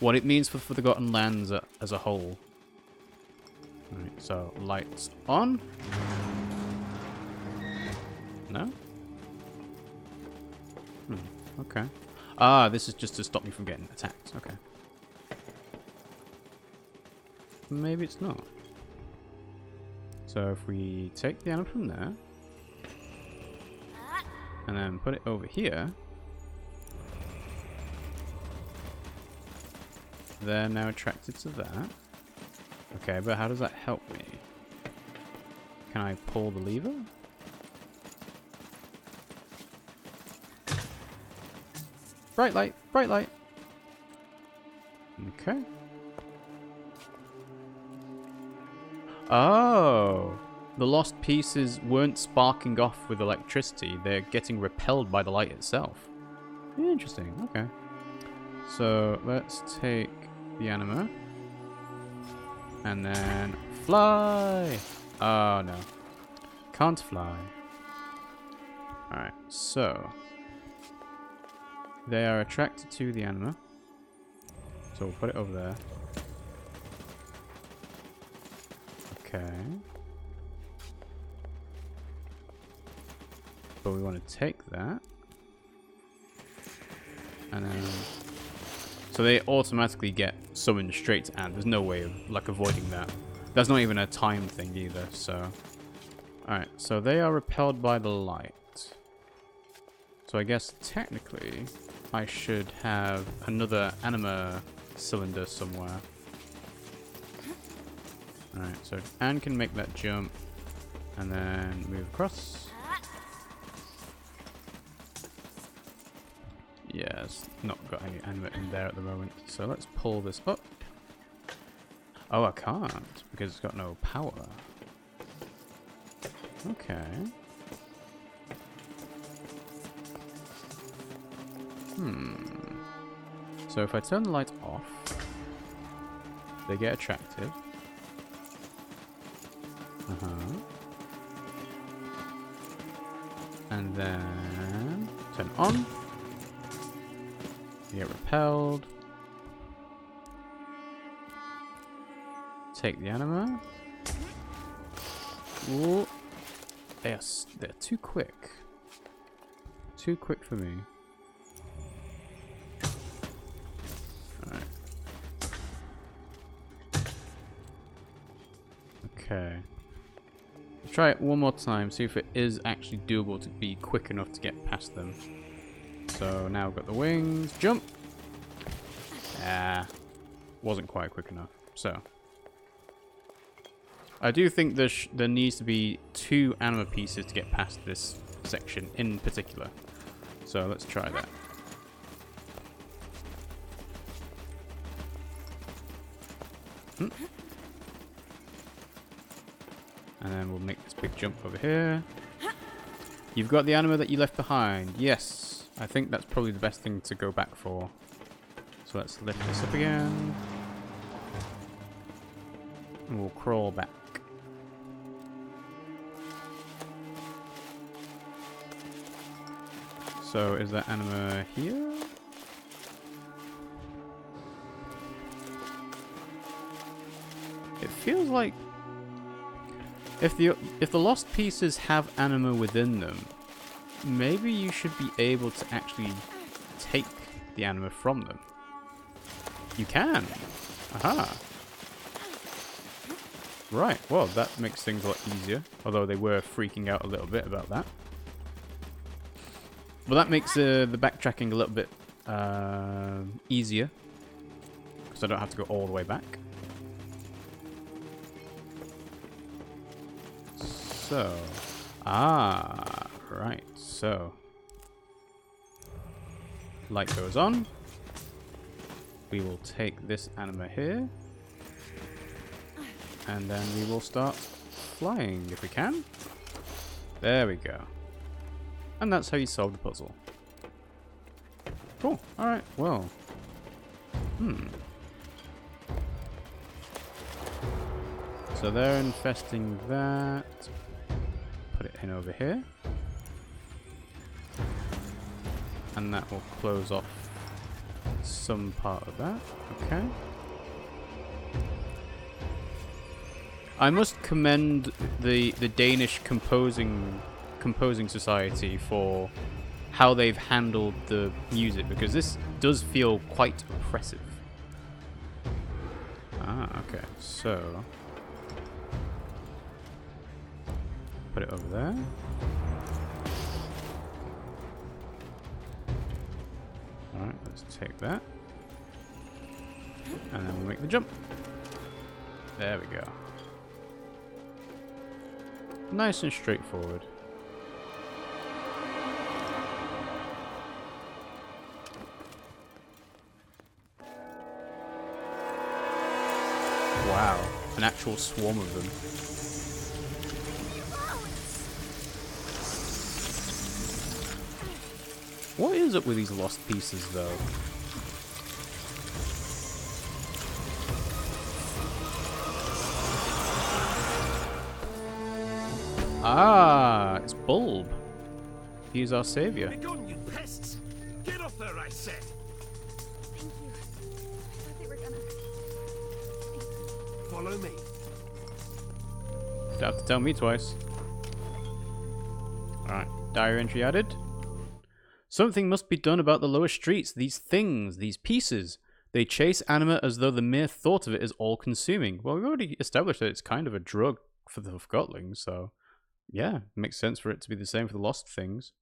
what it means for Forgotten Lands as a whole. Alright, so lights on. No? Okay. Ah, this is just to stop me from getting attacked. Okay. Maybe it's not. So if we take the anima from there, and then put it over here, they're now attracted to that. Okay, but how does that help me? Can I pull the lever? Bright light, bright light. Okay. Oh, the lost pieces weren't sparking off with electricity. They're getting repelled by the light itself. Interesting, okay. So let's take the anima. And then fly. Oh no. Can't fly. Alright, so they are attracted to the anima. So we'll put it over there. Okay. But we want to take that. And then... So they automatically get summoned straight to Anne. There's no way of like avoiding that. That's not even a time thing either, so... Alright, so they are repelled by the light. So I guess technically I should have another anima cylinder somewhere. Alright, so Anne can make that jump and then move across. Yeah, it's not got any anima in there at the moment. So let's pull this up. Oh, I can't because it's got no power. Okay. So if I turn the light off, they get attracted. And then turn on. You get repelled. Take the anima. Ooh. Yes, they're too quick. Too quick for me. Alright. Okay. Try it one more time, see if it is actually doable to be quick enough to get past them. So now we've got the wings. Jump! Ah. Wasn't quite quick enough. So. I do think there needs to be 2 anima pieces to get past this section in particular. So let's try that. And then we'll make this big jump over here. You've got the anima that you left behind. Yes. I think that's probably the best thing to go back for. So let's lift this up again. And we'll crawl back. So is that anima here? It feels like if the lost pieces have anima within them, maybe you should be able to actually take the anima from them. You can. Aha. Right. Well, that makes things a lot easier. Although they were freaking out a little bit about that. Well, that makes the backtracking a little bit easier. Because I don't have to go all the way back. So. Ah. Right. So. Light goes on. We will take this anima here. And then we will start flying if we can. There we go. And that's how you solve the puzzle. Cool. Alright, well. So they're infesting that. Put it in over here. And that will close off some part of that. Okay. I must commend the Danish composing society for how they've handled the music, because this does feel quite oppressive. Ah, okay. So put it over there. Alright, let's take that. And then we'll make the jump. There we go. Nice and straightforward. Wow, an actual swarm of them. What is up with these lost pieces, though? Ah, it's Bulb. He's our savior. Begone, you pests! Get off there, I said! Thank you. I thought they were gonna... Follow me. Don't have to tell me twice. Alright, diary entry added. Something must be done about the lower streets. These things, these pieces. They chase anima as though the mere thought of it is all-consuming. Well, we've already established that it's kind of a drug for the Forgotlings, so... yeah, it makes sense for it to be the same for the lost things.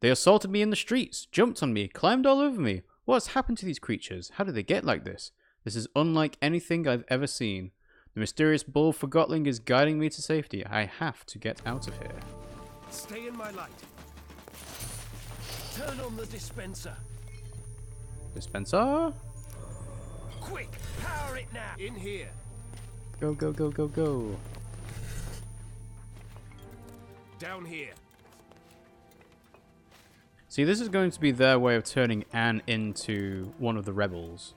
They assaulted me in the streets, jumped on me, climbed all over me. What's happened to these creatures? How did they get like this? This is unlike anything I've ever seen. The mysterious bull Forgotling is guiding me to safety. I have to get out of here. Stay in my light. Turn on the dispenser. Dispenser? Quick, power it now. In here. Go, go, go, go, go. Down here. See, this is going to be their way of turning Anne into one of the rebels.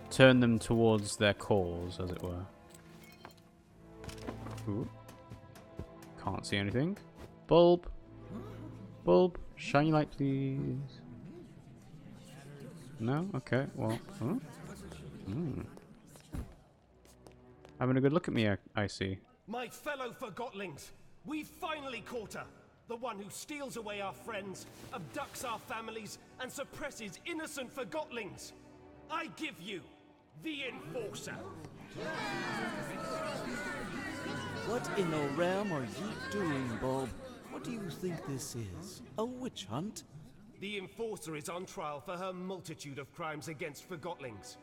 Turn them towards their cause, as it were. Ooh. Can't see anything. Bulb. Bulb. Shiny light, please. No? Okay, well. Huh? Having a good look at me, I see. My fellow Forgotlings, we've finally caught her. The one who steals away our friends, abducts our families, and suppresses innocent Forgotlings. I give you the Enforcer. What in the realm are you doing, Bulb? What do you think this is? A witch hunt? The Enforcer is on trial for her multitude of crimes against Forgotlings.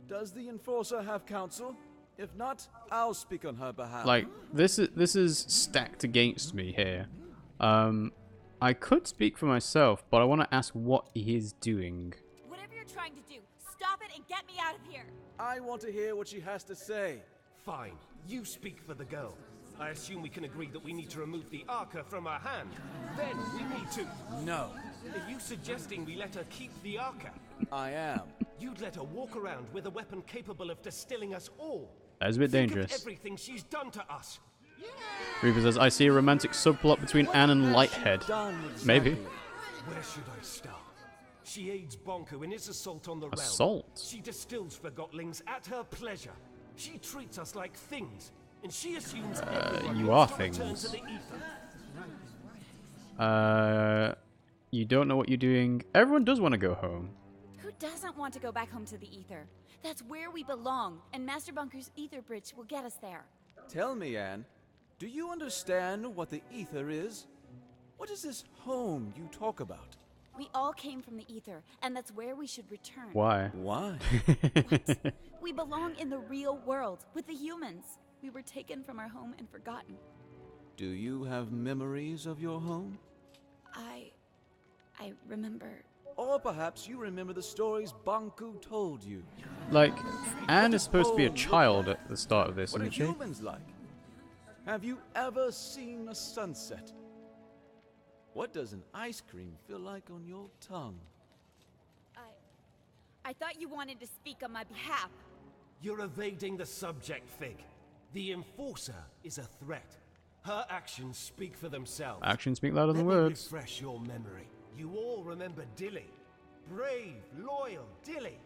Does the Enforcer have counsel? If not, I'll speak on her behalf. Like, this is stacked against me here. I could speak for myself, but I want to ask what he is doing. Whatever you're trying to do, stop it and get me out of here. I want to hear what she has to say. Fine, you speak for the girl. I assume we can agree that we need to remove the Arca from her hand. Then we need to... No. Are you suggesting we let her keep the Arca? I am. You'd let her walk around with a weapon capable of distilling us all. That is a bit dangerous. Think of everything she's done to us. Reaper says, I see a romantic subplot between Anne and Lighthead. Maybe. Where should I start? She aids Bonku in his assault on the realm. Assault? She distills Forgotlings at her pleasure. She treats us like things, and she assumes everyone you wants are to return things. to the ether. You don't know what you're doing. Everyone does want to go home. Who doesn't want to go back home to the ether? That's where we belong, and Master Bunker's ether bridge will get us there. Tell me, Anne, do you understand what the ether is? What is this home you talk about? We all came from the ether, and that's where we should return. Why? Why? What? We belong in the real world, with the humans. We were taken from our home and forgotten. Do you have memories of your home? I remember. Or perhaps you remember the stories Bonku told you. Like, Anne is supposed to be a child at the start of this, What are isn't she? humans like? Have you ever seen a sunset? What does an ice cream feel like on your tongue? I thought you wanted to speak on my behalf. You're evading the subject, Fig. The Enforcer is a threat. Her actions speak for themselves. Actions speak louder than Let me words. refresh your memory. You all remember Dilly. Brave, loyal Dilly.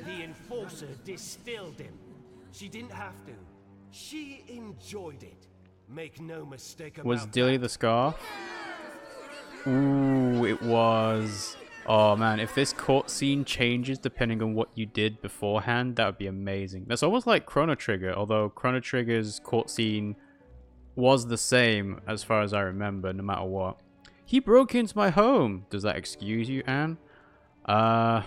The Enforcer distilled him. She didn't have to. She enjoyed it. Make no mistake about Was Dilly that. the scarf? Ooh, it was. Oh man, if this cutscene changes depending on what you did beforehand, that would be amazing. That's almost like Chrono Trigger, although Chrono Trigger's cutscene was the same as far as I remember, no matter what. He broke into my home. Does that excuse you, Anne? I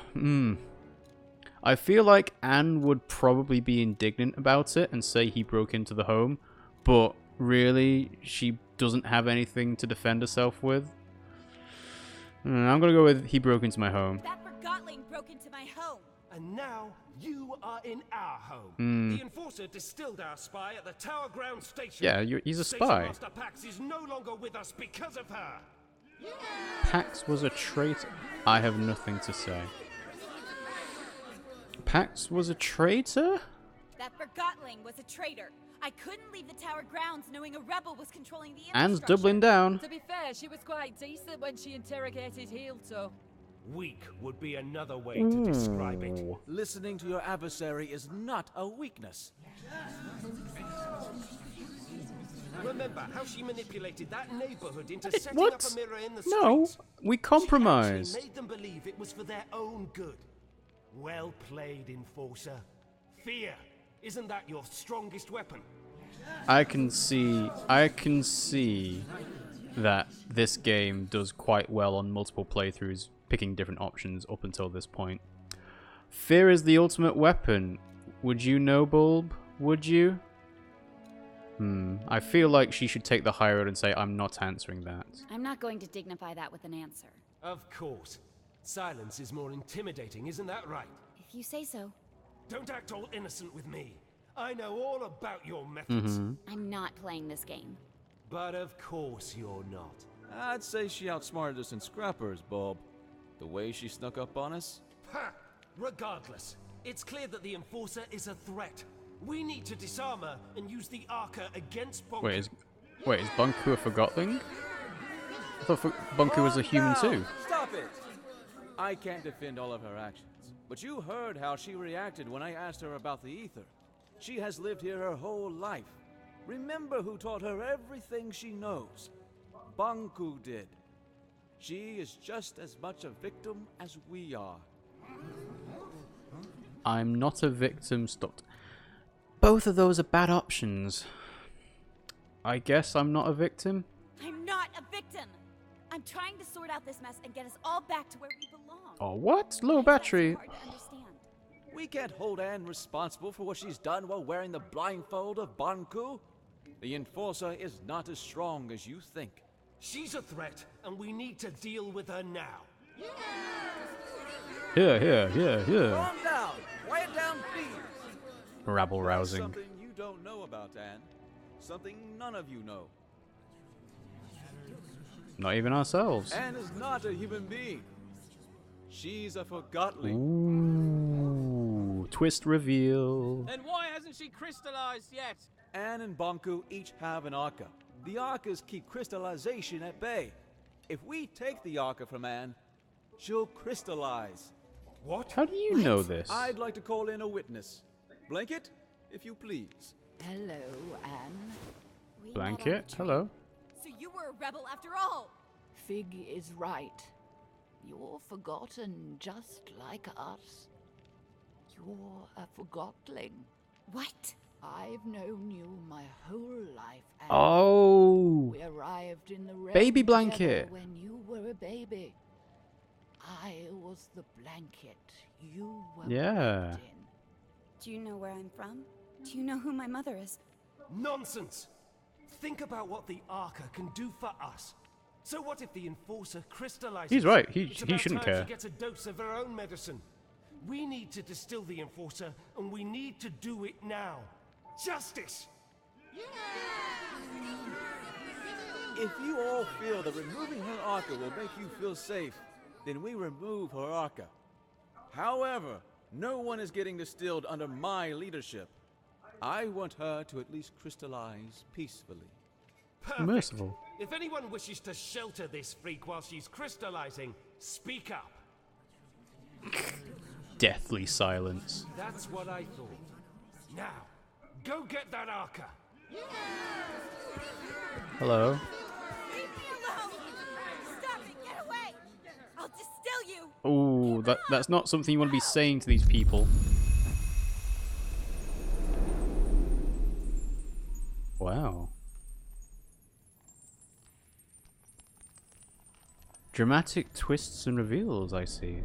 feel like Anne would probably be indignant about it and say he broke into the home, but really, she doesn't have anything to defend herself with. I'm gonna go with he broke into my home. That Forgotling broke into my home. And now you are in our home. The Enforcer distilled our spy at the Tower Ground Station. Yeah, he's a Station spy. Master Pax is no longer with us because of her. Pax was a traitor. I have nothing to say. Pax was a traitor? That Forgotling was a traitor. I couldn't leave the tower grounds knowing a rebel was controlling the Anne's infrastructure. doubling down. To be fair, she was quite decent when she interrogated Heel-Toe. Weak would be another way to describe it. Listening to your adversary is not a weakness. Remember how she manipulated that neighborhood into setting What? up a mirror in the No, streets? we She compromised. actually made them believe it was for their own good. Well played, Enforcer. Fear. Isn't that your strongest weapon? I can see that this game does quite well on multiple playthroughs, picking different options up until this point. Fear is the ultimate weapon. Would you know, Bulb? Would you? I feel like she should take the high road and say, I'm not answering that. I'm not going to dignify that with an answer. Of course. Silence is more intimidating, isn't that right? If you say so. Don't act all innocent with me. I know all about your methods. I'm not playing this game. But of course you're not. I'd say she outsmarted us in scrappers, Bulb. The way she snuck up on us. Ha! Regardless, it's clear that the Enforcer is a threat. We need to disarm her and use the Arca against Bonku. Wait, is Bonku a Forgotling? I thought Bonku was a human too. Stop it! I can't defend all of her actions, but you heard how she reacted when I asked her about the ether. She has lived here her whole life. Remember who taught her everything she knows. Bonku did. She is just as much a victim as we are. I'm not a victim. Stopped. Both of those are bad options. I guess I'm not a victim. I'm not a victim. I'm trying to sort out this mess and get us all back to where we belong. Oh, what? Low battery. Hard to understand. We can't hold Anne responsible for what she's done while wearing the blindfold of Bonku. The Enforcer is not as strong as you think. She's a threat, and we need to deal with her now. Yeah. Calm down. Quiet down, please. Rabble rousing. Something you don't know about Anne. Something none of you know. Not even ourselves. Anne is not a human being. She's a Forgotling. Ooh, twist reveal. Then why hasn't she crystallized yet? Anne and Bonku each have an Arca. The Arcas keep crystallization at bay. If we take the Arca from Anne, she'll crystallize. What? How do you know this? I'd like to call in a witness. Blanket, if you please. Hello, Anne. Blanket, hello. So you were a rebel after all. Fig is right. You're forgotten just like us. You're a Forgotling. What? I've known you my whole life. Anne. Oh. We arrived in the realm Baby together blanket. when you were a baby. I was the blanket you were Yeah. wrapped in. Do you know where I'm from? Do you know who my mother is? Nonsense! Think about what the Arca can do for us. So what if the Enforcer crystallizes? He's right. It's He about shouldn't time care. She gets a dose of her own medicine. We need to distill the Enforcer, and we need to do it now. Justice! If you all feel that removing her Arca will make you feel safe, then we remove her Arca. However, no one is getting distilled under my leadership. I want her to at least crystallize peacefully. Perfect. Merciful. If anyone wishes to shelter this freak while she's crystallizing, speak up. Deathly silence. That's what I thought. Now, go get that Arca. Hello. Leave me alone. Stop it. Get away. I'll distill you. Ooh, that's not something you want to be saying to these people. Wow. Dramatic twists and reveals, I see.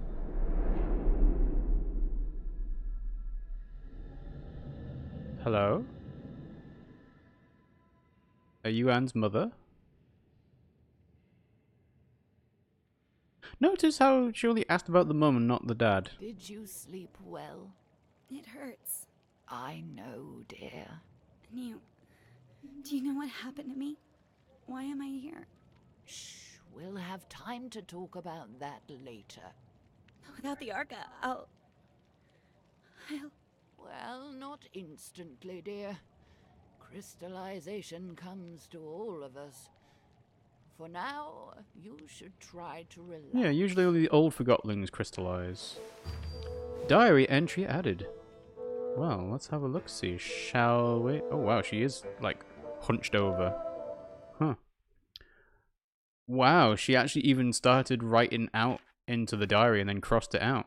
Hello? Are you Anne's mother? Notice how she only asked about the mum and not the dad. Did you sleep well? It hurts. I know, dear. And do you know what happened to me? Why am I here? Shh, we'll have time to talk about that later. Without the Arca, I'll... Well, not instantly, dear. Crystallization comes to all of us. For now, you should try to relax. Yeah, usually only the old Forgotlings crystallize. Diary entry added. Well, let's have a look-see, shall we? Oh wow, she is, like, hunched over. Huh. Wow, she actually even started writing out into the diary and then crossed it out.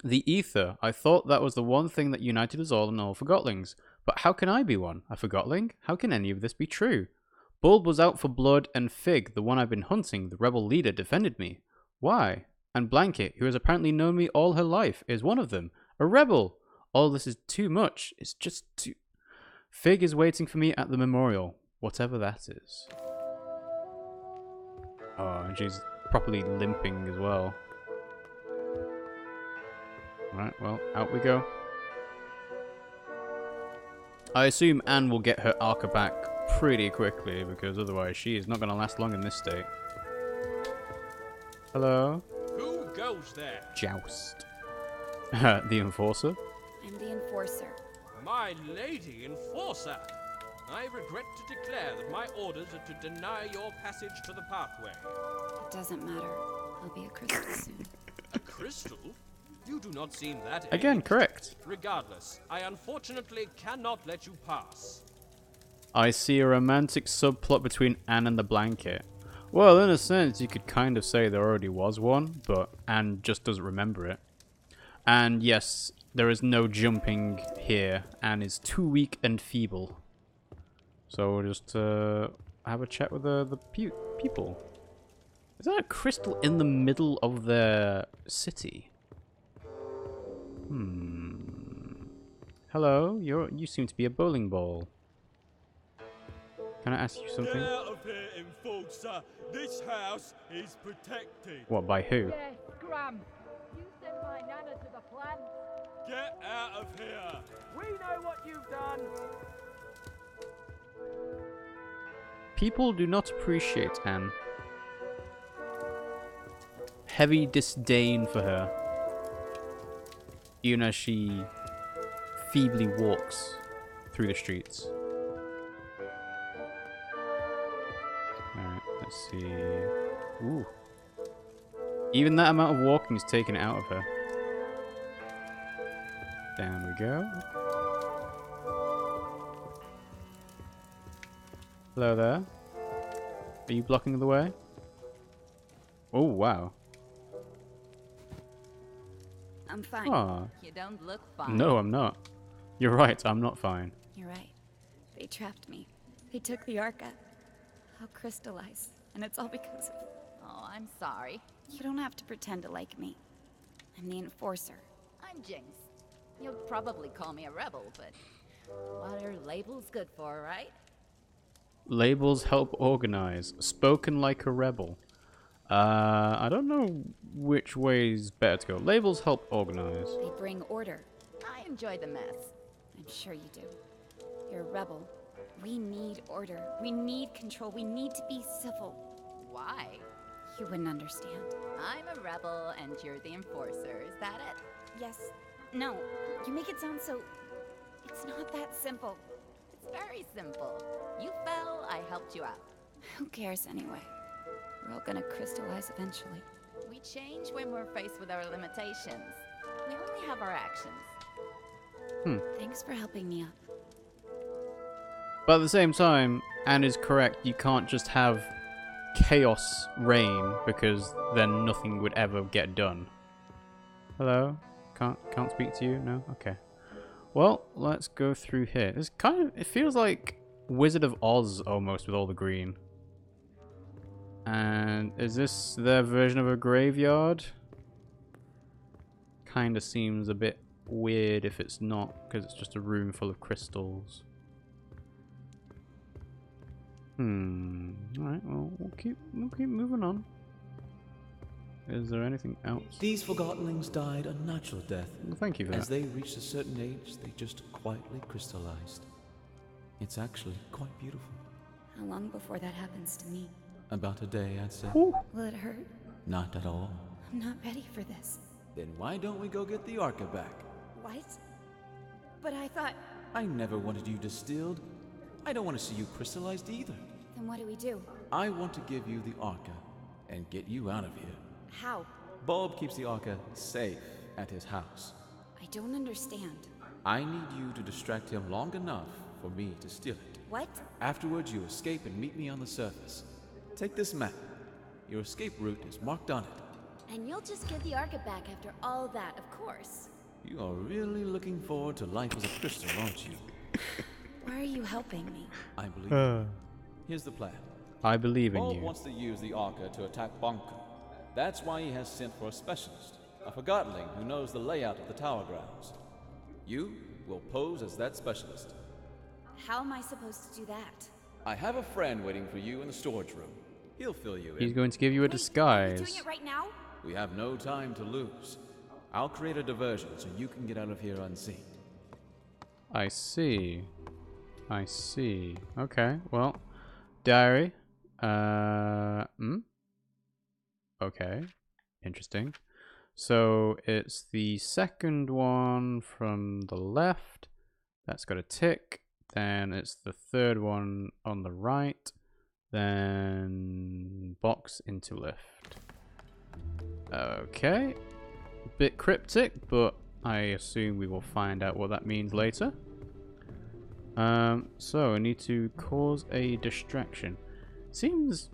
The ether. I thought that was the one thing that united us all and all Forgotlings. But how can I be one? A Forgotling? How can any of this be true? Bulb was out for blood, and Fig, the one I've been hunting, the rebel leader, defended me. Why? And Blanket, who has apparently known me all her life, is one of them. A rebel! All this is too much. It's just too... Fig is waiting for me at the memorial, whatever that is. Oh, and she's properly limping as well. Alright, well, out we go. I assume Anne will get her Arca back pretty quickly, because otherwise she is not going to last long in this state. Hello? Who goes there? Joust. The Enforcer? I'm the Enforcer. My lady enforcer! I regret to declare that my orders are to deny your passage to the pathway. It doesn't matter. I'll be a crystal soon. A crystal? You do not seem that Again, aged. correct. Regardless, I unfortunately cannot let you pass. I see a romantic subplot between Anne and the blanket. Well, in a sense, you could kind of say there already was one, but Anne just doesn't remember it. And yes, there is no jumping here. Anne is too weak and feeble. So we'll just have a chat with the people. Is that a crystal in the middle of their city? Hello, you seem to be a bowling ball. Can I ask you something? Get out of here, enforcer. This house is protected. What, by who? Yeah, scram. You sent my nana to the plant. Get out of here. We know what you've done. People do not appreciate Anne. Heavy disdain for her. Even as she feebly walks through the streets. Alright, let's see. Ooh. Even that amount of walking is taken out of her. Down we go. Hello there. Are you blocking the way? Oh, wow. I'm fine. Ah. You don't look fine. No, I'm not. You're right, I'm not fine. You're right. They trapped me. They took the Arca. I'll crystallize. And it's all because of... Oh, I'm sorry. You don't have to pretend to like me. I'm the enforcer. I'm Jinx. You'll probably call me a rebel, but what are labels good for, right? Labels help organize. Spoken like a rebel. I don't know which way is better to go. Labels help organize. They bring order. I enjoy the mess. I'm sure you do. You're a rebel. We need order. We need control. We need to be civil. Why? You wouldn't understand. I'm a rebel and you're the enforcer. Is that it? Yes. No. You make it sound so... It's not that simple. It's very simple. You fell, I helped you out. Who cares anyway? We're all gonna crystallize eventually. We change when we're faced with our limitations. We only have our actions. Thanks for helping me up. But at the same time, Anne is correct. You can't just have chaos reign because then nothing would ever get done. Hello? Can't speak to you? No? Okay. Well, let's go through here. It's kind of... It feels like Wizard of Oz almost with all the green. And is this their version of a graveyard? Kinda seems a bit weird if it's not, because it's just a room full of crystals. Alright, well, we'll keep moving on. Is there anything else? These Forgotlings died a natural death. Well, thank you for As that. they reached a certain age, they just quietly crystallized. It's actually quite beautiful. How long before that happens to me? About a day, I'd say. Will it hurt? Not at all. I'm not ready for this. Then why don't we go get the Arca back? What? But I thought... I never wanted you distilled. I don't want to see you crystallized either. Then what do we do? I want to give you the Arca and get you out of here. How? Bob keeps the Arca safe at his house. I don't understand. I need you to distract him long enough for me to steal it. What? Afterwards, you escape and meet me on the surface. Take this map. Your escape route is marked on it. And you'll just get the Arca back after all that, of course. You are really looking forward to life as a crystal, aren't you? Why are you helping me? I believe you. Here's the plan. I believe in Bob you. wants to use the Arca to attack Bonku. That's why he has sent for a specialist, a Forgotling who knows the layout of the tower grounds. You will pose as that specialist. How am I supposed to do that? I have a friend waiting for you in the storage room. He'll fill you in. He's going to give you a disguise. Are you doing it right now? We have no time to lose. I'll create a diversion so you can get out of here unseen. I see. I see. Okay, well, diary. Okay, interesting. So it's the second one from the left, That's got a tick. Then it's the third one on the right. Then box into lift. Okay. Bit cryptic, but I assume we will find out what that means later. So I need to cause a distraction. Seems...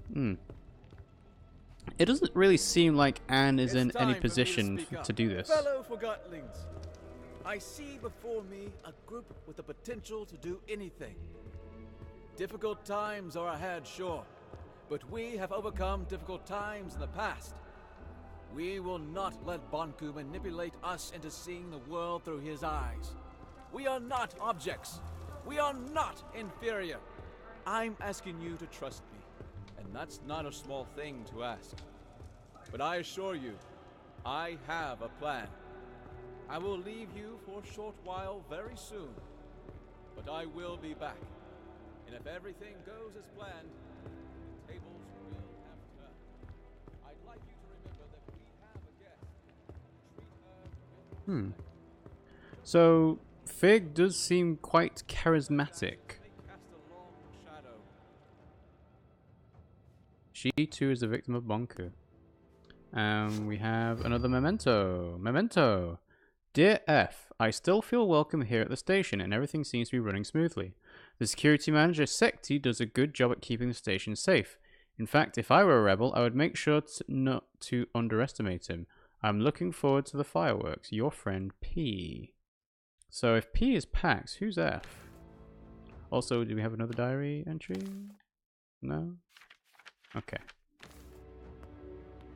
It doesn't really seem like Anne is in any position to do this. Fellow Forgotlings, I see before me a group with the potential to do anything. Difficult times are ahead, sure, but we have overcome difficult times in the past. We will not let Bonku manipulate us into seeing the world through his eyes. We are not objects. We are not inferior. I'm asking you to trust me, and that's not a small thing to ask. But I assure you, I have a plan. I will leave you for a short while very soon, but I will be back. And if everything goes as planned, the tables will have turned. I'd like you to remember that we have a guest. Treat her with So, Fig does seem quite charismatic. She too is a victim of Bonku. We have another memento. Memento. Dear F, I still feel welcome here at the station and everything seems to be running smoothly. The security manager, Sekti, does a good job at keeping the station safe. In fact, if I were a rebel, I would make sure not to underestimate him. I'm looking forward to the fireworks. Your friend P. So if P is Pax, who's F? Also, do we have another diary entry? No? Okay.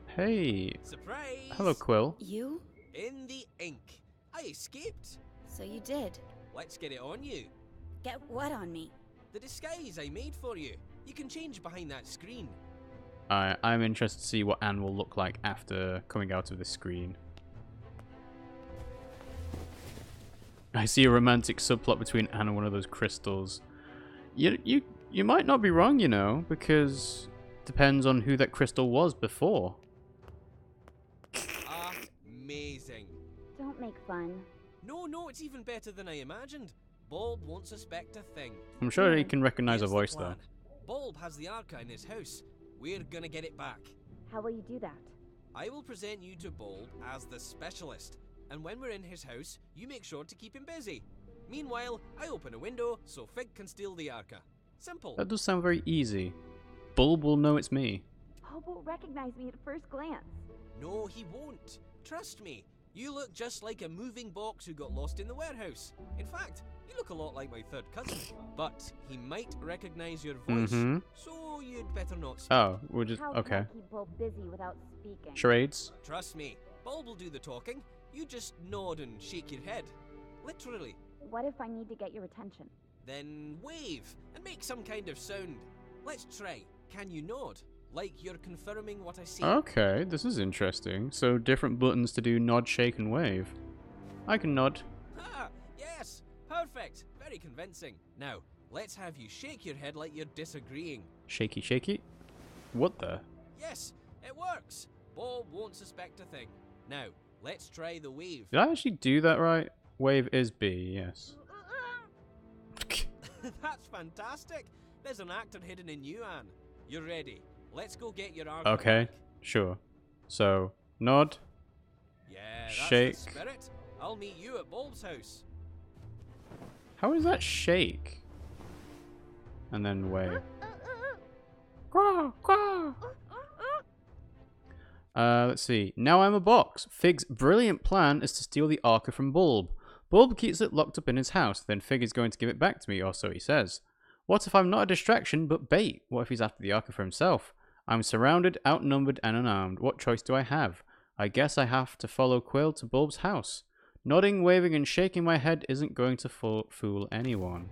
Hey. Surprise! Hello, Quill. You? In the ink. I escaped. So you did. Let's get it on you. Get what on me? The disguise I made for you. You can change behind that screen. I'm interested to see what Anne will look like after coming out of the screen. I see a romantic subplot between Anne and one of those crystals. You might not be wrong, you know, because it depends on who that crystal was before. Amazing. Don't make fun. No, it's even better than I imagined. Bulb won't suspect a thing. I'm sure he can recognize a Here's the voice, though. plan. Bulb has the Arca in his house. We're gonna get it back. How will you do that? I will present you to Bulb as the specialist, and when we're in his house, you make sure to keep him busy. Meanwhile, I open a window so Fig can steal the Arca. Simple. That does sound very easy. Bulb will know it's me. Bulb won't recognize me at first glance. No, he won't. Trust me. You look just like a moving box who got lost in the warehouse. In fact, you look a lot like my third cousin. But he might recognize your voice, so you'd better not speak. Oh, we're just... How okay. can I keep Bulb busy without speaking? Charades? Trust me, Bulb will do the talking. You just nod and shake your head. Literally. What if I need to get your attention? Then wave and make some kind of sound. Let's try. Can you nod? Like you're confirming what I see. Okay, this is interesting. So different buttons to do nod, shake, and wave. I can nod. Ah, yes. Perfect. Very convincing. Now, let's have you shake your head like you're disagreeing. Shaky, shaky. What the? Yes, it works. Bulb won't suspect a thing. Now, let's try the wave. Did I actually do that right? Wave is B, yes. That's fantastic. There's an actor hidden in you, Anne. You're ready. Let's go get your Arca. Okay, sure. So, nod. Yeah, that's shake. the spirit. I'll meet you at Bulb's house. How is that shake? And then wave. Let's see. Now I'm a box. Fig's brilliant plan is to steal the Arca from Bulb. Bulb keeps it locked up in his house, then Fig is going to give it back to me, or so he says. What if I'm not a distraction, but bait? What if he's after the Arca for himself? I'm surrounded, outnumbered, and unarmed. What choice do I have? I guess I have to follow Quill to Bulb's house. Nodding, waving, and shaking my head isn't going to fool anyone.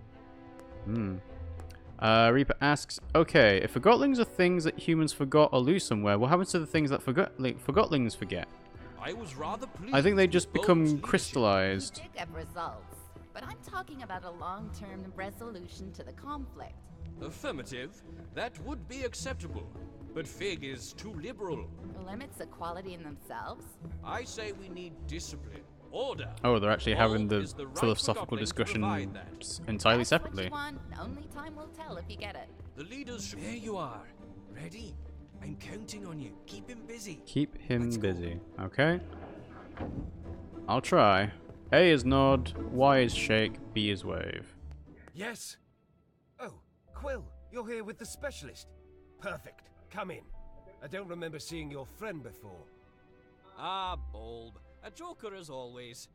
Reaper asks, okay, if Forgotlings are things that humans forgot or lose somewhere, what happens to the things that Forgotlings forget? I was rather pleased. I think they just become crystallized. Pick up results, but I'm talking about a long-term resolution to the conflict. Affirmative. That would be acceptable. But Fig is too liberal. Limits equality in themselves? I say we need discipline. Order. Oh, they're actually having the is the right philosophical Forgotling to discussion provide that. entirely That's separately. What you want. Only time will tell if you get it. The leaders. There you are. Ready? I'm counting on you. Keep him busy. Keep him busy. Okay. I'll try. A is nod, Y is shake, B is wave. Yes? Oh, Quill, you're here with the specialist. Perfect. Come in. I don't remember seeing your friend before. Ah, Bulb. A joker as always.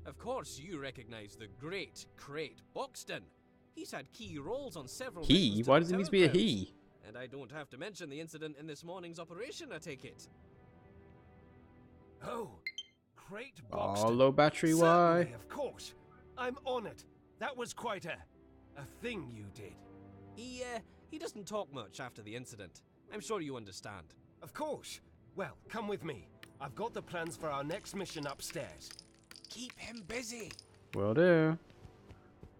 Of course you recognize the great Crate Boxton. He's had key roles on several He? missions to Why the does it need to tower be a grounds. he? And I don't have to mention the incident in this morning's operation, I take it. Oh, Crate Oh, Boxton. low battery Y. Certainly, of course. I'm honored. That was quite a thing you did. He doesn't talk much after the incident. I'm sure you understand. Of course. Well, come with me. I've got the plans for our next mission upstairs. Keep him busy. Will do.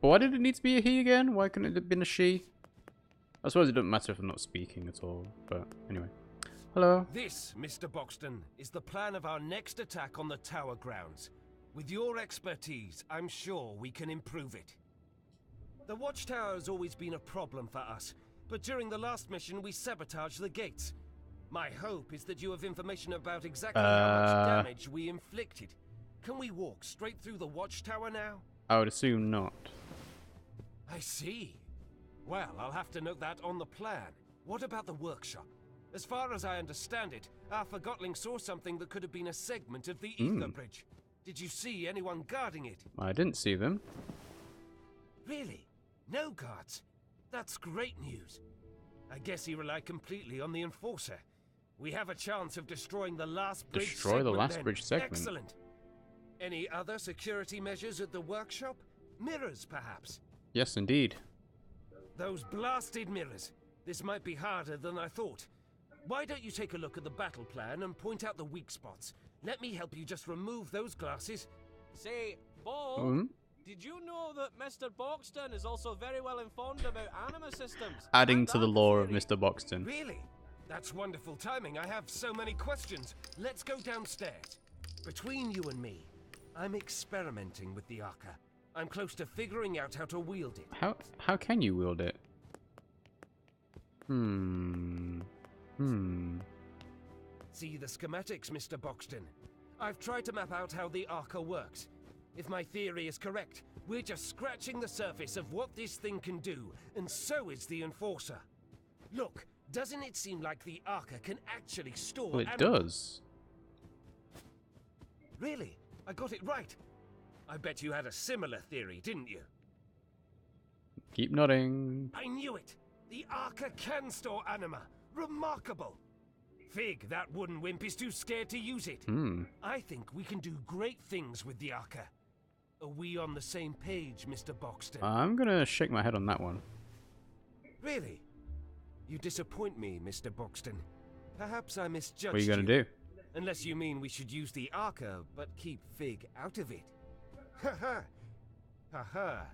But why did it need to be a he again? Why couldn't it have been a she? I suppose it doesn't matter if I'm not speaking at all, but anyway. Hello. This, Mr. Boxton, is the plan of our next attack on the tower grounds. With your expertise, I'm sure we can improve it. The watchtower has always been a problem for us, but during the last mission we sabotaged the gates. My hope is that you have information about exactly how much damage we inflicted. Can we walk straight through the watchtower now? I would assume not. I see. Well, I'll have to note that on the plan. What about the workshop? As far as I understand it, our Forgotling saw something that could have been a segment of the ether bridge. Did you see anyone guarding it? I didn't see them. Really? No guards? That's great news. I guess he relied completely on the Enforcer. We have a chance of destroying the last bridge Destroy segment the last then. bridge segment. Excellent. Any other security measures at the workshop? Mirrors, perhaps? Yes, indeed. Those blasted mirrors. This might be harder than I thought. Why don't you take a look at the battle plan and point out the weak spots? Let me help you just remove those glasses. Say, Bulb, did you know that Mr. Boxton is also very well informed about anima systems? Adding to the lore of Mr. Boxton. Really? That's wonderful timing. I have so many questions. Let's go downstairs. Between you and me, I'm experimenting with the Arca. I'm close to figuring out how to wield it. How can you wield it? See the schematics, Mr. Boxton. I've tried to map out how the Arca works. If my theory is correct, we're just scratching the surface of what this thing can do, and so is the Enforcer. Look, doesn't it seem like the Arca can actually store Well, it animals? does. Really? I got it right. I bet you had a similar theory, didn't you? Keep nodding. I knew it! The Arca can store anima! Remarkable! Fig, that wooden wimp is too scared to use it. I think we can do great things with the Arca. Are we on the same page, Mr. Boxton? I'm gonna shake my head on that one. Really? You disappoint me, Mr. Boxton. Perhaps I misjudged What are you gonna do? Unless you mean we should use the Arca, but keep Fig out of it. Ha-ha! Ha-ha!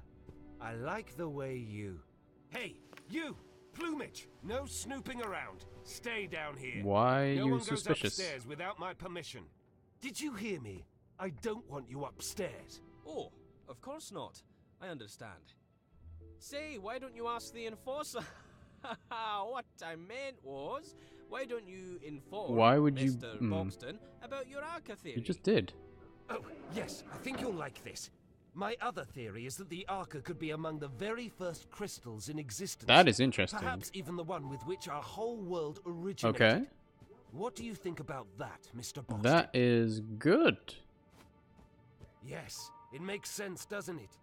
I like the way you... Hey, you! Plumage! No snooping around. Stay down here. Why are no you one suspicious? goes upstairs without my permission. Did you hear me? I don't want you upstairs. Oh, of course not. I understand. Say, why don't you ask the Enforcer? What I meant was, why don't you inform Why would you- Mr. Boxton about your Arca theory? You just did. Oh, yes, I think you'll like this. My other theory is that the Arca could be among the very first crystals in existence. That is interesting. Perhaps even the one with which our whole world originated. Okay. What do you think about that, Mr. Boxton? That is good. Yes, it makes sense, doesn't it?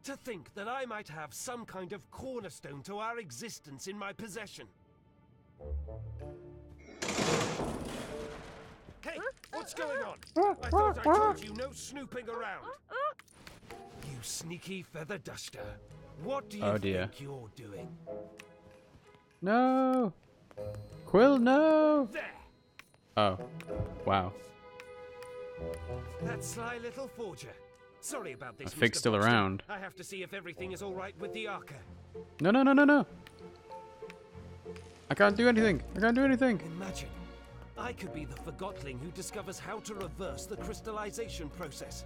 To think that I might have some kind of cornerstone to our existence in my possession. Hey, what's going on? I thought I told you no snooping around. You sneaky feather duster. What do you Oh, dear. think you're doing? No. Quill, no. There! Oh. Wow. That sly little forger. Sorry about this, Fig's Mr. still Boxton. around. I have to see if everything is all right with the Arca. No, no, no, no, no. I can't do anything. I can't do anything. Imagine, I could be the Forgotling who discovers how to reverse the crystallization process.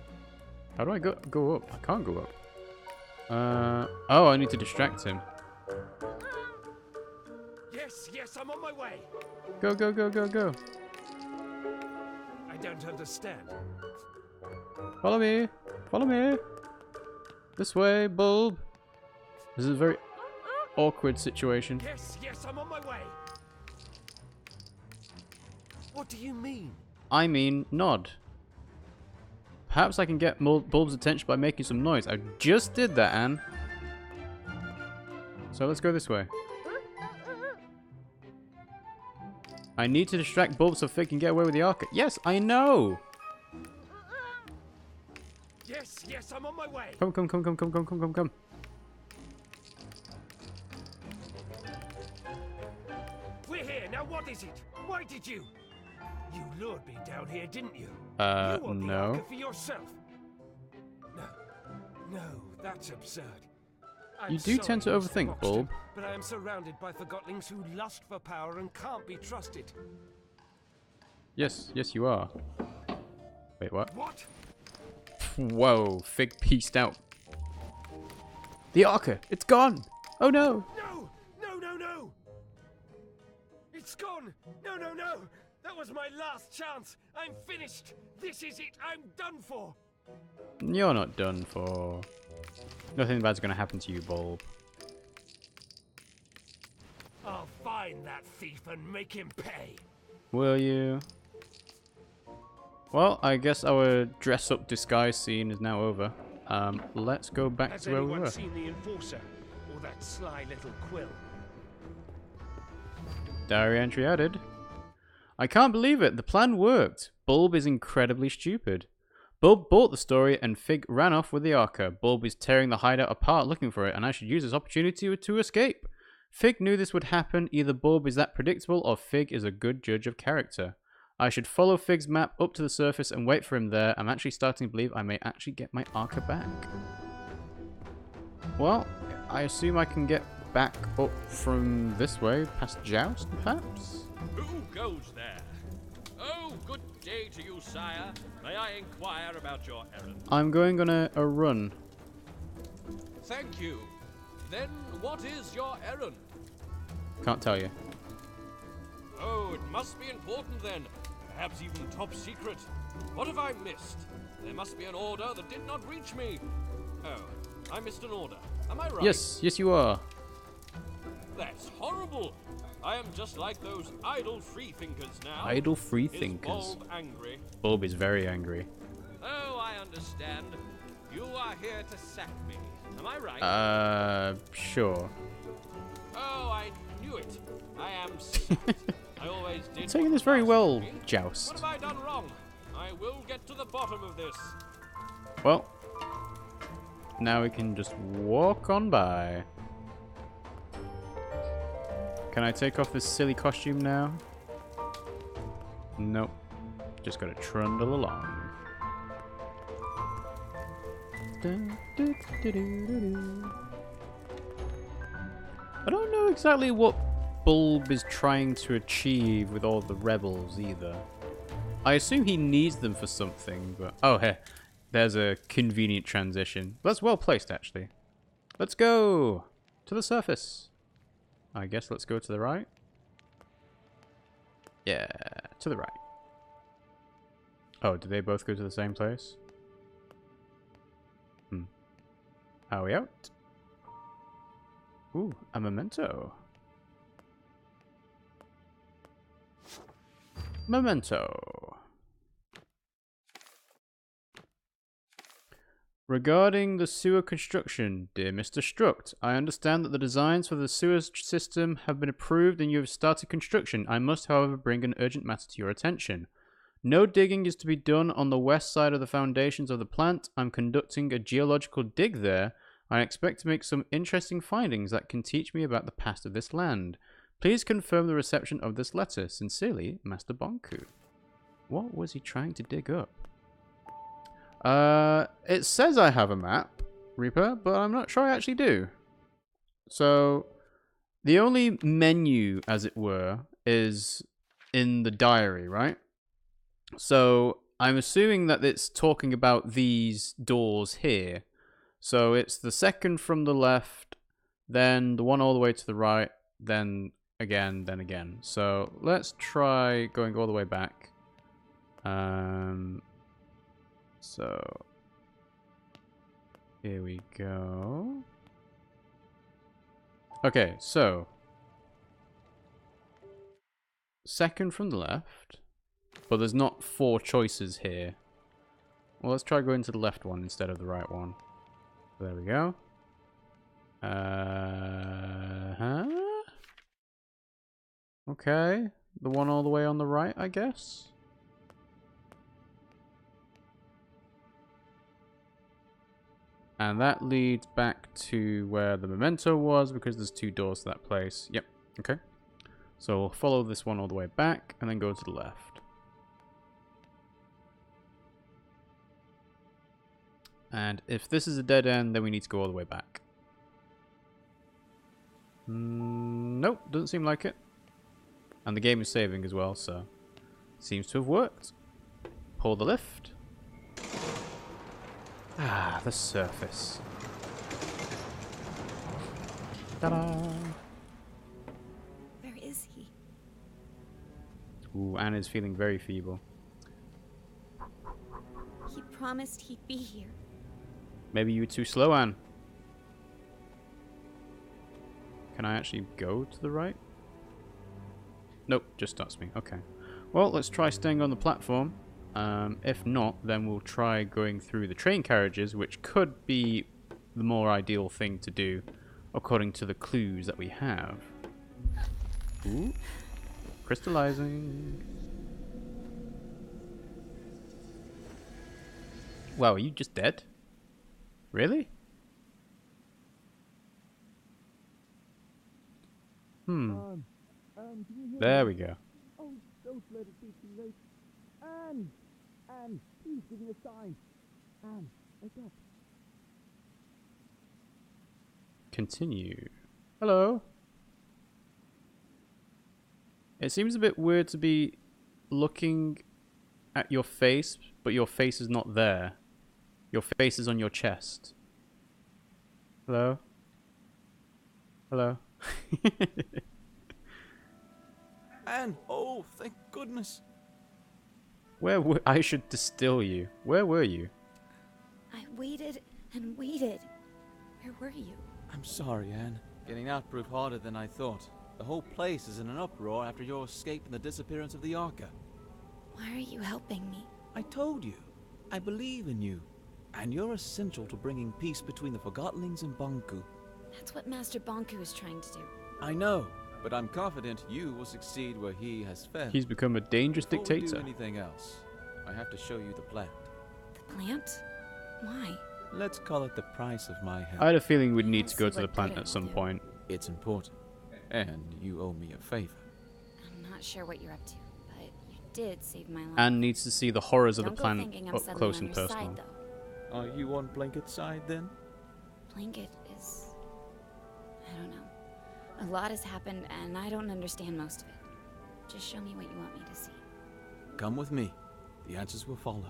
How do I go up? I can't go up. Oh, I need to distract him. Yes, yes, I'm on my way. Go, go, go, go, go. I don't understand. Follow me. Follow me. This way, Bulb. This is a very awkward situation. Yes, yes, I'm on my way. What do you mean? I mean, nod. Perhaps I can get Bulb's attention by making some noise. I just did that, Anne. So let's go this way. I need to distract Bulb so Fig can get away with the Arca. Yes, I know! Yes, yes, I'm on my way. Come, come, come, come, come, come, come, come, come. We're here, now what is it? Why did you? You lured me down here, didn't you? No. You want the Arca for yourself. No, no, that's absurd. You do tend to overthink, Bulb. But I am surrounded by Forgotlings who lust for power and can't be trusted. Yes, yes you are. Wait, what? What? Whoa, Fig pieced out. The Arca, it's gone! Oh no! No! No, no, no! It's gone! No, no, no! That was my last chance! I'm finished! This is it! I'm done for! You're not done for. Nothing bad's gonna happen to you, Bulb. I'll find that thief and make him pay! Will you? Well, I guess our dress-up disguise scene is now over. Let's go back to where we were. Has anyone seen the Enforcer? Or that sly little quill? Diary entry added. I can't believe it. The plan worked. Bulb is incredibly stupid. Bulb bought the story and Fig ran off with the Arca. Bulb is tearing the hideout apart looking for it, and I should use this opportunity to escape. Fig knew this would happen. Either Bulb is that predictable or Fig is a good judge of character. I should follow Fig's map up to the surface and wait for him there. I'm actually starting to believe I may actually get my Arca back. Well, I assume I can get back up from this way, past Joust, perhaps? Who goes there? Oh, good day to you, sire. May I inquire about your errand? I'm going on a run. Thank you. Then what is your errand? Can't tell you. Oh, it must be important then. Perhaps even top secret. What have I missed? There must be an order that did not reach me. Oh, I missed an order. Am I right? Yes, yes you are. That's horrible. I am just like those idle freethinkers now. Idle freethinkers. Is Bulb angry? Bulb is very angry. Oh, I understand. You are here to sack me. Am I right? Sure. Oh, I knew it. I am sacked. I always did. Taking this very well, Joust. What have I done wrong? I will get to the bottom of this. Well, now we can just walk on by. Can I take off this silly costume now? Nope. Just gotta trundle along. I don't know exactly what Bulb is trying to achieve with all the rebels either. I assume he needs them for something, but... Oh, here. There's a convenient transition. That's well placed, actually. Let's go to the surface. I guess let's go to the right. Yeah, to the right. Oh, did they both go to the same place? Are we out? Ooh, a memento. Memento. Regarding the sewer construction, dear Mr. Struct, I understand that the designs for the sewer system have been approved and you have started construction. I must, however, bring an urgent matter to your attention. No digging is to be done on the west side of the foundations of the plant. I'm conducting a geological dig there. I expect to make some interesting findings that can teach me about the past of this land. Please confirm the reception of this letter. Sincerely, Master Bonku. What was he trying to dig up? It says I have a map, Reaper, but I'm not sure I actually do. So, the only menu, as it were, is in the diary, right? So, I'm assuming that it's talking about these doors here. So it's the second from the left, then the one all the way to the right, then again, then again. So let's try going all the way back. So here we go. Okay, so second from the left, but there's not 4 choices here. Well, let's try going to the left one instead of the right one. There we go. Okay, the one all the way on the right, I guess. And that leads back to where the memento was, because there's 2 doors to that place. Yep, okay. So we'll follow this one all the way back, and then go to the left. And if this is a dead end, then we need to go all the way back. Nope, doesn't seem like it. And the game is saving as well, so seems to have worked. Pull the lift. Ah, the surface. Ta-da! Where is he? Ooh, Anne is feeling very feeble. He promised he'd be here. Maybe you were too slow, Anne. Can I actually go to the right? Nope, just stops me. Okay. Well, let's try staying on the platform. If not, then we'll try going through the train carriages, which could be the more ideal thing to do, according to the clues that we have. Ooh. Crystallizing. Wow, are you just dead? Really? There we go. Oh, don't let it be too late. Anne! Anne, please give me a sign. Anne, wake up. Continue. Hello. It seems a bit weird to be looking at your face, but your face is not there. Your face is on your chest. Hello? Hello? Anne! Oh, thank goodness. I should distill you. Where were you? I waited and waited. Where were you? I'm sorry, Anne. Getting out proved harder than I thought. The whole place is in an uproar after your escape and the disappearance of the Arca. Why are you helping me? I told you. I believe in you. And you're essential to bringing peace between the Forgotlings and Bonku. That's what Master Bonku is trying to do. I know, but I'm confident you will succeed where he has failed. He's become a dangerous Before dictator. we do anything else, I have to show you the plant. The plant? Why? Let's call it the price of my help. I had a feeling we'd need to go to the plant at some point. It's important. And you owe me a favor. I'm not sure what you're up to, but you did save my life. Anne needs to see the horrors of the Don't go plant thinking I'm up suddenly close on and your personal. side, though. Are you on Blanket's side then? Blanket is... I don't know. A lot has happened, and I don't understand most of it. Just show me what you want me to see. Come with me. The answers will follow.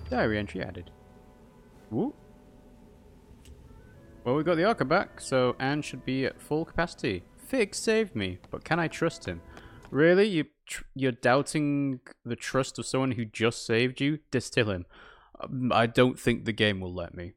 Diary entry added. Woo. Well, we got the Arca back, so Anne should be at full capacity. Fig saved me, but can I trust him? Really? You're doubting the trust of someone who just saved you? Distill him. I don't think the game will let me.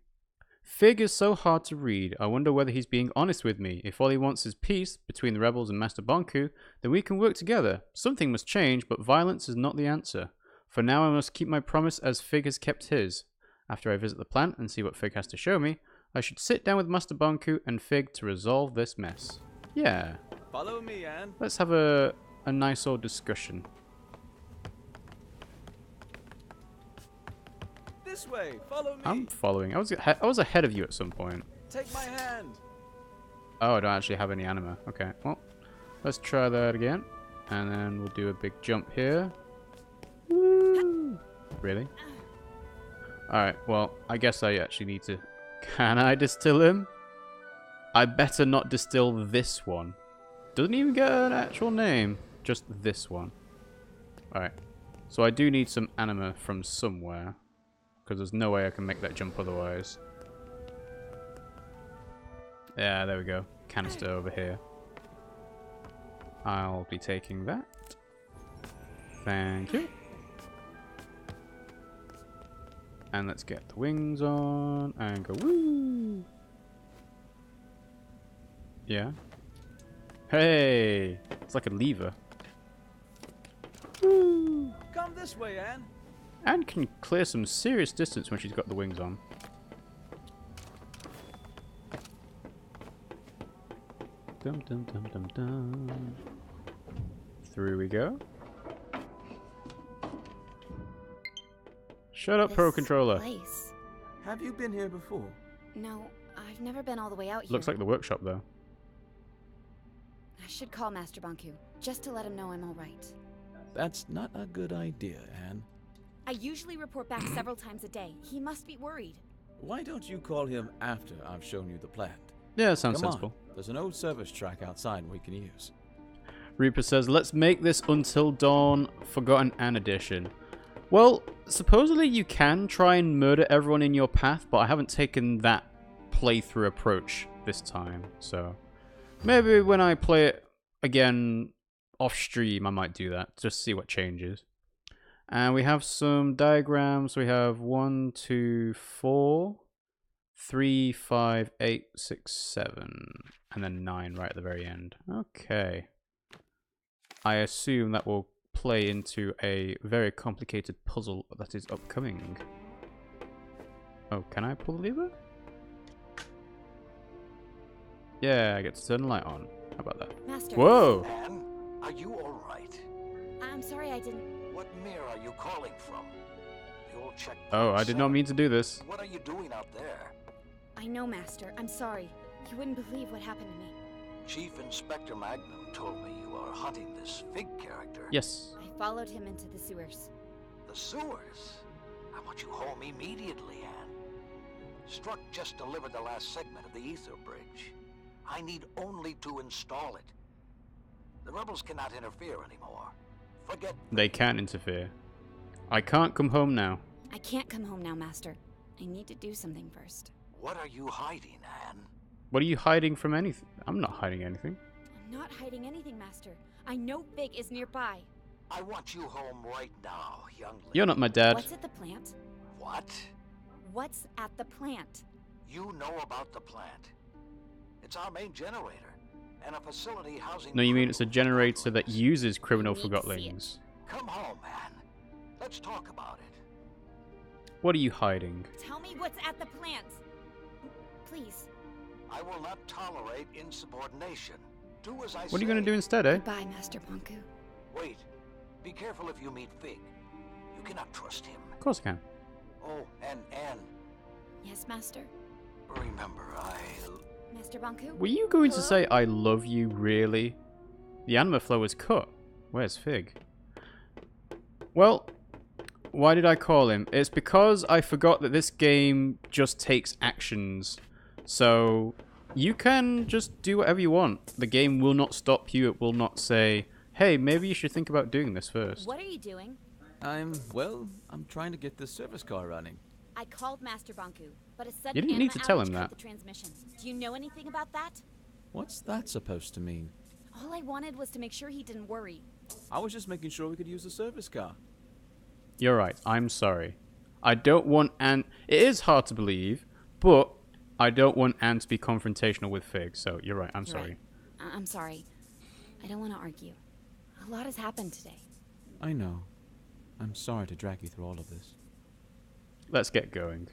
Fig is so hard to read. I wonder whether he's being honest with me. If all he wants is peace between the rebels and Master Bonku, then we can work together. Something must change, but violence is not the answer. For now, I must keep my promise as Fig has kept his. After I visit the plant and see what Fig has to show me, I should sit down with Master Bonku and Fig to resolve this mess. Yeah. Follow me, Anne. Let's have a nice old discussion. This way. Follow me. I'm following. I was ahead of you at some point. Take my hand. Oh, I don't actually have any anima. Okay, well, let's try that again. And then we'll do a big jump here. Woo! Really? Alright, well, I guess I actually need to... Can I distill him? I better not distill this one. Doesn't even get an actual name. Just this one. Alright. So I do need some anima from somewhere. Because there's no way I can make that jump otherwise. Yeah, there we go. Canister over here. I'll be taking that. Thank you. And let's get the wings on and go woo! Yeah. Hey! It's like a lever. Woo! Come this way, Anne. Anne can clear some serious distance when she's got the wings on. Dum dum dum dum dum. Through we go. Shut up, Pro Controller. Place. Have you been here before? No, I've never been all the way out here. Looks like the workshop, though. I should call Master Bonku, just to let him know I'm alright. That's not a good idea, Anne. I usually report back several times a day. He must be worried. Why don't you call him after I've shown you the plant? Yeah, sounds Come sensible. On. There's an old service track outside we can use. Reaper says, let's make this Until Dawn Forgotten Anne edition. Well, supposedly you can try and murder everyone in your path, but I haven't taken that playthrough approach this time, so maybe when I play it again off stream I might do that, just to see what changes. And we have some diagrams. We have 1, 2, 4, 3, 5, 8, 6, 7, and then 9 right at the very end. Okay. I assume that will play into a very complicated puzzle that is upcoming. Oh, can I pull the lever? Yeah, I get to turn the light on. How about that? Master. Whoa! Anne, are you alright? I'm sorry I didn't... What mirror are you calling from? The old checkpoint. Oh, I did not mean to do this. What are you doing out there? I know, Master. I'm sorry. You wouldn't believe what happened to me. Chief Inspector Magnum told me you are hunting this Fig character. Yes. I followed him into the sewers. The sewers? I want you home immediately, Anne. Struck just delivered the last segment of the ether bridge. I need only to install it. The rebels cannot interfere anymore. Forget... They can't interfere. I can't come home now. I can't come home now, Master. I need to do something first. What are you hiding, Anne? What are you hiding from anything? I'm not hiding anything. I'm not hiding anything, Master. I know Fig is nearby. I want you home right now, young lady. You're not my dad. What's at the plant? What? What's at the plant? You know about the plant. It's our main generator, and a facility housing... No, you mean it's a generator that uses criminal Forgotlings. Come home, man. Let's talk about it. What are you hiding? Tell me what's at the plant. Please. I will not tolerate insubordination. Do as I say. What are you going to do instead, eh? Goodbye, Master Bonku. Wait. Be careful if you meet Fig. You cannot trust him. Of course I can. Oh, and Anne. Yes, Master? Remember, Master Bonku? Were you going to say I love you, really? The anima flow was cut. Where's Fig? Well, why did I call him? It's because I forgot that this game just takes actions. So, you can just do whatever you want. The game will not stop you. It will not say, hey, maybe you should think about doing this first. What are you doing? I'm trying to get this service car running. I called Master Bonku, but a sudden You didn't need to tell him that. The transmission. Do you know anything about that? What's that supposed to mean? All I wanted was to make sure he didn't worry. I was just making sure we could use the service car. You're right. I'm sorry. I don't want Anne... It is hard to believe, but I don't want Anne to be confrontational with Fig, so you're right. I'm sorry. Right. I'm sorry. I don't want to argue. A lot has happened today. I know. I'm sorry to drag you through all of this. Let's get going.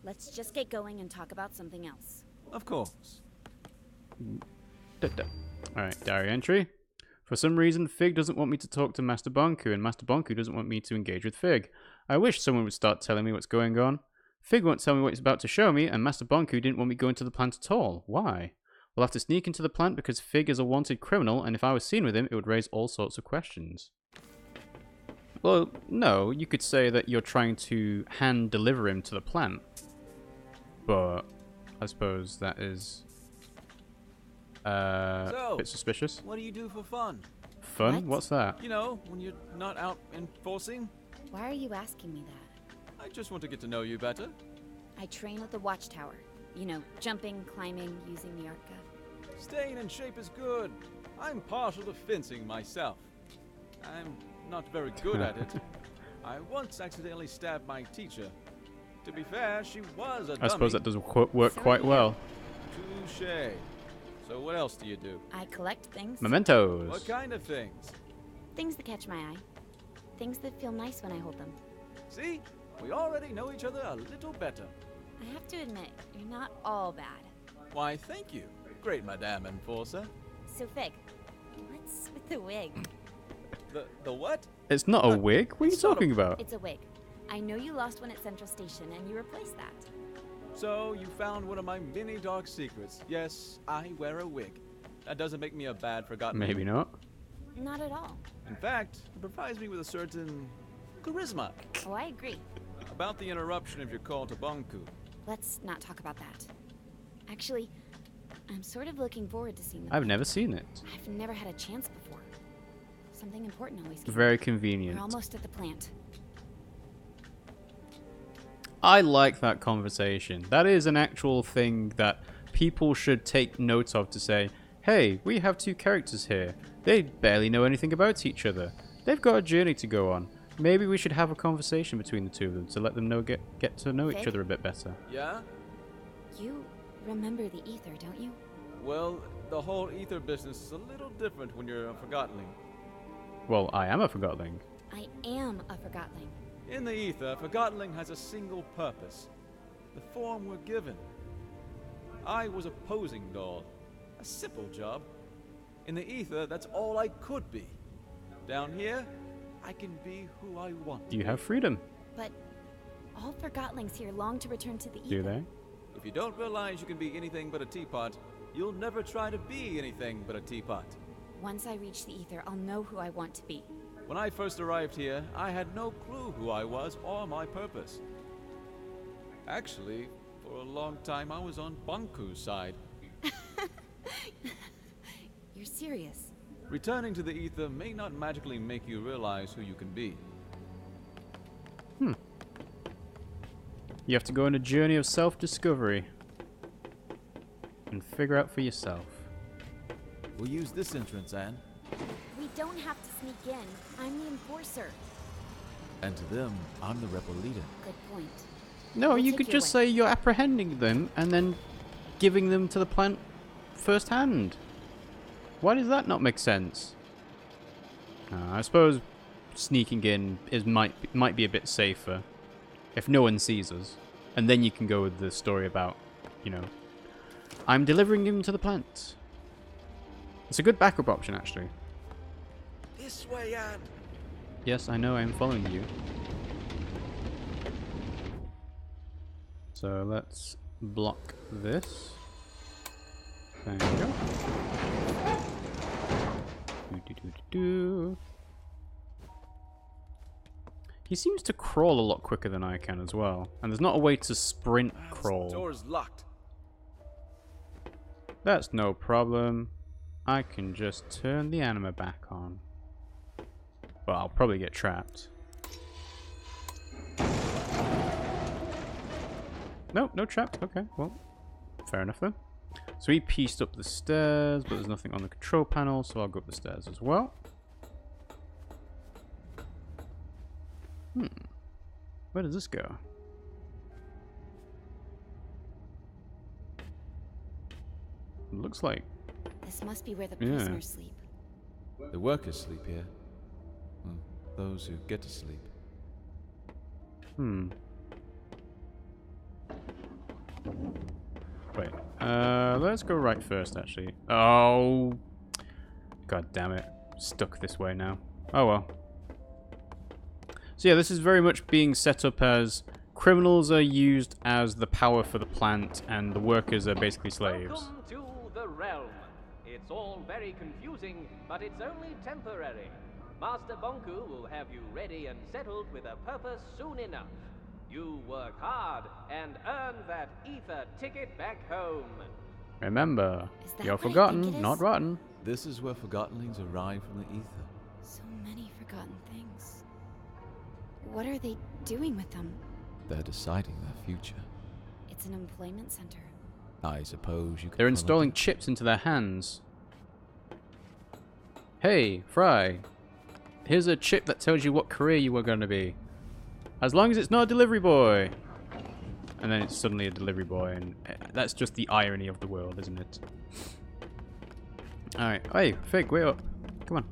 Let's just get going and talk about something else. Of course. Alright, diary entry. For some reason, Fig doesn't want me to talk to Master Bonku, and Master Bonku doesn't want me to engage with Fig. I wish someone would start telling me what's going on. Fig won't tell me what he's about to show me, and Master Bonku didn't want me going to the plant at all. Why? We'll have to sneak into the plant because Fig is a wanted criminal, and if I was seen with him, it would raise all sorts of questions. Well, no, you could say that you're trying to hand-deliver him to the plant. But I suppose that is a bit suspicious. What do you do for fun? fun. What? What's that? You know, when you're not out enforcing. Why are you asking me that? I just want to get to know you better. I train at the watchtower. You know, jumping, climbing, using the art gun. Staying in shape is good. I'm partial to fencing myself. I'm not very good at it. I once accidentally stabbed my teacher. To be fair, she was a dummy. I suppose that does work quite well. Touché. So what else do you do? I collect things. Mementos. What kind of things? Things that catch my eye. Things that feel nice when I hold them. See? We already know each other a little better. I have to admit, you're not all bad. Why, thank you. Great Madame Enforcer. So, Fig, what's with the wig? The what? It's not a wig. What are you talking about? It's a wig. I know you lost one at Central Station and you replaced that. So, you found one of my many dark secrets. Yes, I wear a wig. That doesn't make me a bad forgotten. Maybe not. Not at all. In fact, it provides me with a certain charisma. Oh, I agree. About the interruption of your call to Bonku. Let's not talk about that. Actually, I'm sort of looking forward to seeing the I've never seen it. I've never had a chance before. Something important always comes. Very convenient. We're almost at the plant. I like that conversation. That is an actual thing that people should take note of to say, hey, we have two characters here. They barely know anything about each other. They've got a journey to go on. Maybe we should have a conversation between the two of them to let them know get to know each other a bit better. Yeah? You remember the ether, don't you? Well, the whole ether business is a little different when you're a Forgotling. Well, I am a Forgotling. I am a Forgotling. In the ether, Forgotling has a single purpose. The form we're given. I was a posing doll. A simple job. In the ether, that's all I could be. Down here, I can be who I want. You have freedom. But all Forgotlings here long to return to the ether. Do they? If you don't realize you can be anything but a teapot, you'll never try to be anything but a teapot. Once I reach the ether, I'll know who I want to be. When I first arrived here, I had no clue who I was or my purpose. Actually, for a long time, I was on Bonku's side. You're serious? Returning to the ether may not magically make you realize who you can be. You have to go on a journey of self-discovery and figure out for yourself. We'll use this entrance, Anne. We don't have to sneak in. I'm the enforcer. And to them, I'm the rebel leader. Good point. No, you could just say you're apprehending them and then giving them to the plant firsthand. Why does that not make sense? I suppose sneaking in might be a bit safer if no one sees us, and then you can go with the story about, you know, I'm delivering him to the plant. It's a good backup option, actually. This way, Anne. Yes, I know, I'm following you. So let's block this. There you go. He seems to crawl a lot quicker than I can as well. And there's not a way to sprint crawl. The door's locked. That's no problem. I can just turn the anima back on. Well, I'll probably get trapped. Nope, no trapped. Okay, well, fair enough then. So he pieced up the stairs, but there's nothing on the control panel, so I'll go up the stairs as well. Where does this go? It looks like... This must be where the prisoners sleep. The workers sleep here. Those who get to sleep. Wait, let's go right first, actually. Oh! God damn it. Stuck this way now. Oh well. So yeah, this is very much being set up as criminals are used as the power for the plant, and the workers are basically slaves. Welcome to the realm. It's all very confusing, but it's only temporary. Master Bonku will have you ready and settled with a purpose soon enough. You work hard and earn that ether ticket back home. Remember, Is that you're what I think forgotten, it not is? rotten. This is where Forgotlings arrive from the ether. So many forgotten things. What are they doing with them? They're deciding their future. It's an employment center. I suppose you could. They're installing chips into their hands. Hey, Fry. Here's a chip that tells you what career you are going to be. As long as it's not a delivery boy. And then it's suddenly a delivery boy, and that's just the irony of the world, isn't it? Alright. Hey, Fig, wait up. Come on.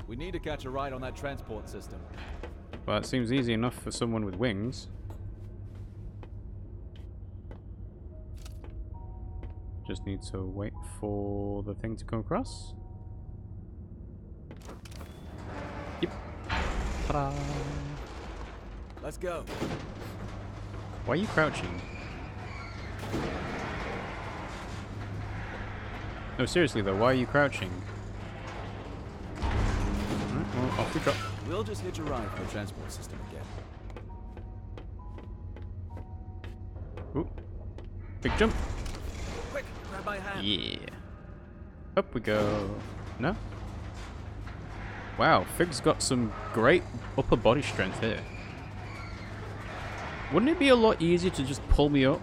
We need to catch a ride on that transport system. Well, it seems easy enough for someone with wings. Just need to wait for the thing to come across. Yep. Ta-da! Let's go. Why are you crouching? No, seriously though, why are you crouching? Alright, well, off we drop. We'll just hitch a ride for the transport system again. Ooh. Big jump. Quick, grab my hand. Yeah. Up we go. No? Wow, Fig's got some great upper body strength here. Wouldn't it be a lot easier to just pull me up?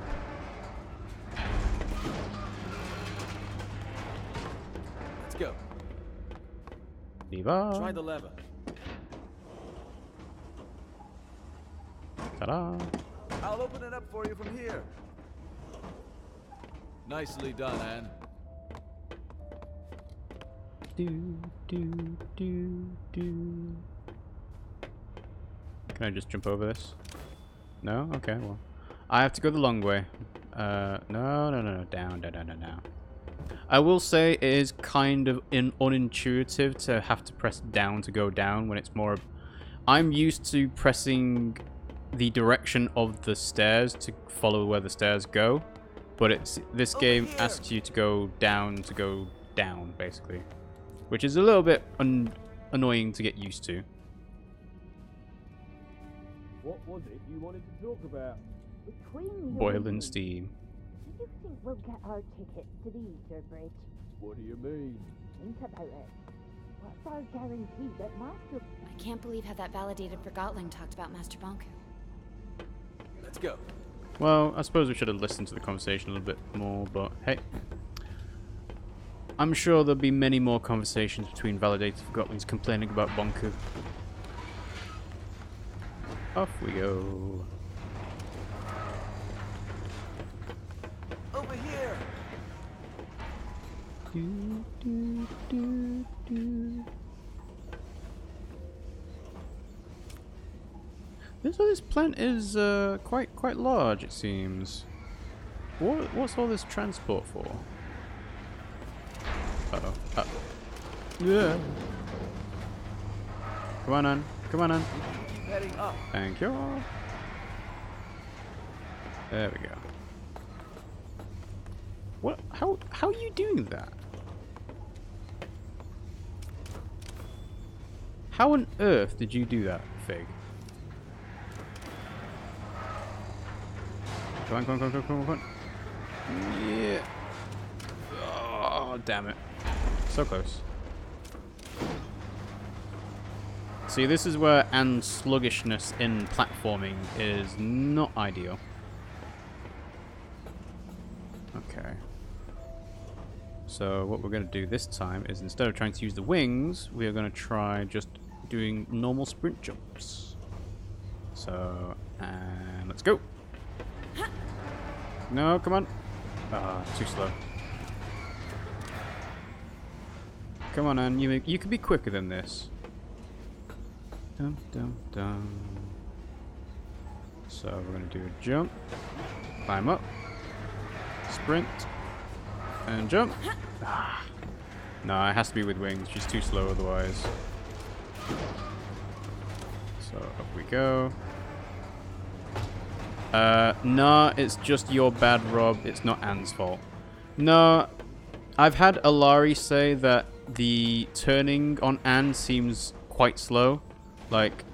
Let's go. Viva. Try the lever. Ta-da. I'll open it up for you from here. Nicely done, Anne. Can I just jump over this? No? Okay, well. I have to go the long way. No. Down. I will say it is kind of unintuitive to have to press down to go down when it's more... I'm used to pressing the direction of the stairs to follow where the stairs go. But this game asks you to go down, basically. Which is a little bit annoying to get used to. What was it you wanted to talk about? Between Boiling steam. Do you think we'll get our tickets to the Ether Bridge? What do you mean? Think about it. What's our guarantee that Master... I can't believe how that validated Forgotling talked about Master Bonku. Let's go. Well, I suppose we should have listened to the conversation a little bit more, but hey. I'm sure there'll be many more conversations between validated Forgotlings complaining about Bonku. Off we go. Over here. This plant is quite large, it seems. What's all this transport for? Uh-oh. Yeah. Come on, Anne. Come on, Anne. Keep heading up. Thank you. There we go. What? How are you doing that? How on earth did you do that, Fig? Come on. Yeah. Oh, damn it. So close. See, this is where Anne's sluggishness in platforming is not ideal. Okay. So what we're going to do this time is instead of trying to use the wings, we are going to try just doing normal sprint jumps. So, and let's go. No, come on. Ah, too slow. Come on, Anne. You can be quicker than this. Dum. So we're going to do a jump. Climb up. Sprint. And jump. Ah. No, it has to be with wings. She's too slow otherwise. So up we go. No, it's just your bad, Rob. It's not Anne's fault. No, I've had Alari say that the turning on Anne seems quite slow. Like,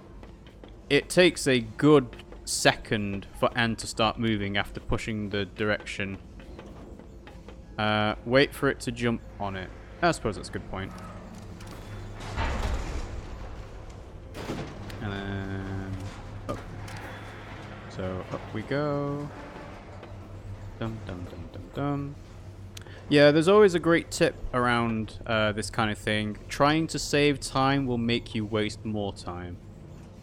it takes a good second for Anne to start moving after pushing the direction. Wait for it to jump on it. I suppose that's a good point. And then up. So up we go. Dum dum dum dum dum. Yeah, there's always a great tip around this kind of thing. Trying to save time will make you waste more time.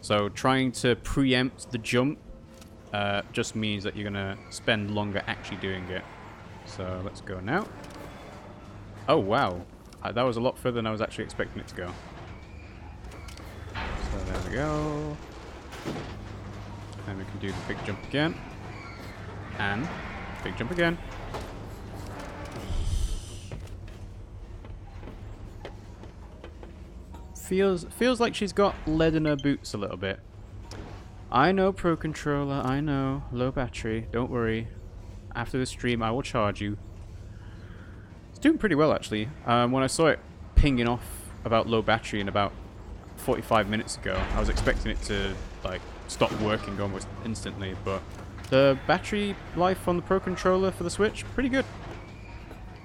So trying to preempt the jump just means that you're going to spend longer actually doing it. So let's go now. Oh, wow. That was a lot further than I was actually expecting it to go. So there we go. And we can do the big jump again. And big jump again. Feels like she's got lead in her boots a little bit. I know, Pro Controller, I know. Low battery, don't worry. After the stream, I will charge you. It's doing pretty well, actually. When I saw it pinging off about low battery in about 45 minutes ago, I was expecting it to, like, stop working almost instantly, but the battery life on the Pro Controller for the Switch, pretty good.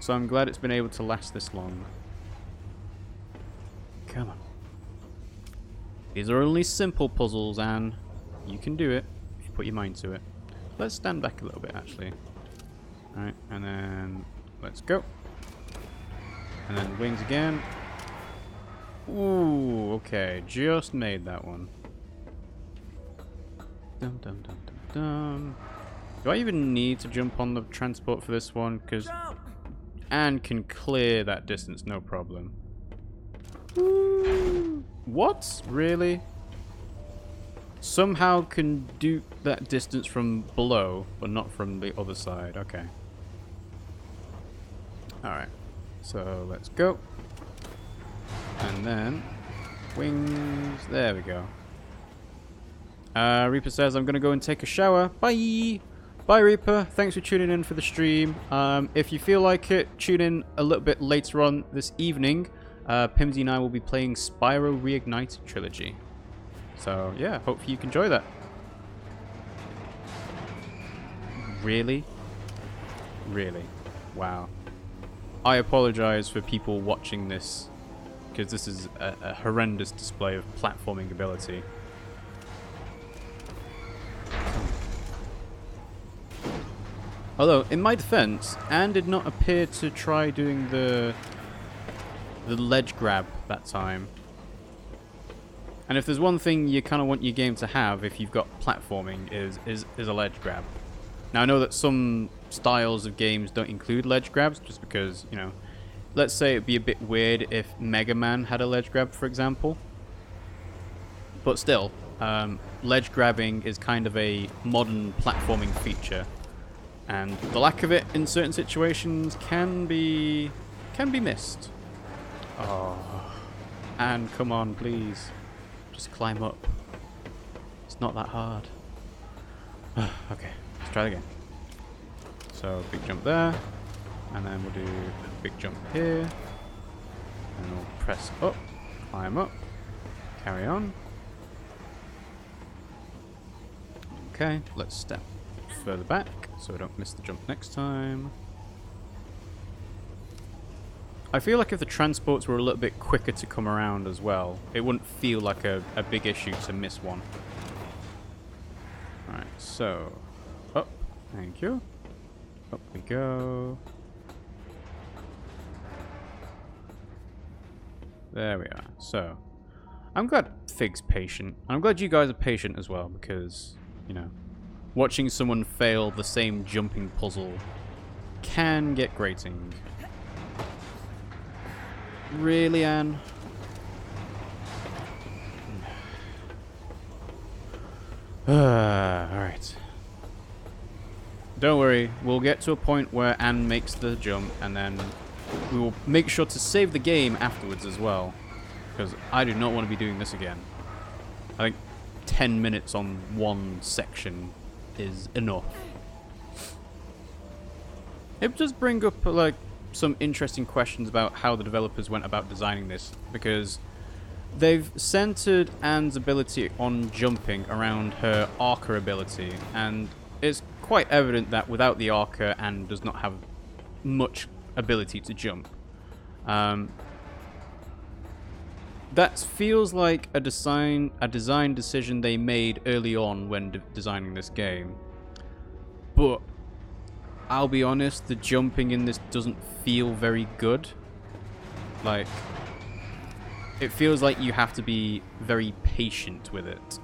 So I'm glad it's been able to last this long. Come on. These are only simple puzzles, Anne. You can do it if you put your mind to it. Let's stand back a little bit, actually. Alright, and then let's go. And then wings again. Ooh, okay. Just made that one. Dum dum dum dum dum. Do I even need to jump on the transport for this one? Because Anne can clear that distance, no problem. Woo. What? Really? Somehow can do that distance from below, but not from the other side. Okay. Alright. So let's go. And then wings. There we go. Reaper says I'm gonna go and take a shower. Bye! Bye, Reaper. Thanks for tuning in for the stream. If you feel like it, tune in a little bit later on this evening. Pimmsy and I will be playing Spyro Reignited Trilogy. So, yeah, hopefully you can enjoy that. Really? Really? Wow. I apologize for people watching this, because this is a horrendous display of platforming ability. Although, in my defense, Anne did not appear to try doing the ledge grab that time. And if there's one thing you kind of want your game to have if you've got platforming is a ledge grab. Now I know that some styles of games don't include ledge grabs just because, you know, let's say it'd be a bit weird if Mega Man had a ledge grab, for example. But still, ledge grabbing is kind of a modern platforming feature. And the lack of it in certain situations can be missed. Oh, Anne, come on, please. Just climb up. It's not that hard. Okay, let's try it again. So, big jump there. And then we'll do a big jump here. And we'll press up, climb up, carry on. Okay, let's step further back so I don't miss the jump next time. I feel like if the transports were a little bit quicker to come around as well, it wouldn't feel like a big issue to miss one. Alright, so up, thank you. Up we go. There we are. So, I'm glad Fig's patient. I'm glad you guys are patient as well, because, you know, watching someone fail the same jumping puzzle can get grating. Really, Anne? Alright. Don't worry, we'll get to a point where Anne makes the jump, and then we will make sure to save the game afterwards as well. Because I do not want to be doing this again. I think 10 minutes on one section is enough. It does bring up, like, some interesting questions about how the developers went about designing this, because they've centered Anne's ability on jumping around her archer ability, and it's quite evident that without the archer, Anne does not have much ability to jump. That feels like a design decision they made early on when designing this game. But I'll be honest, the jumping in this doesn't feel very good. Like, it feels like you have to be very patient with it.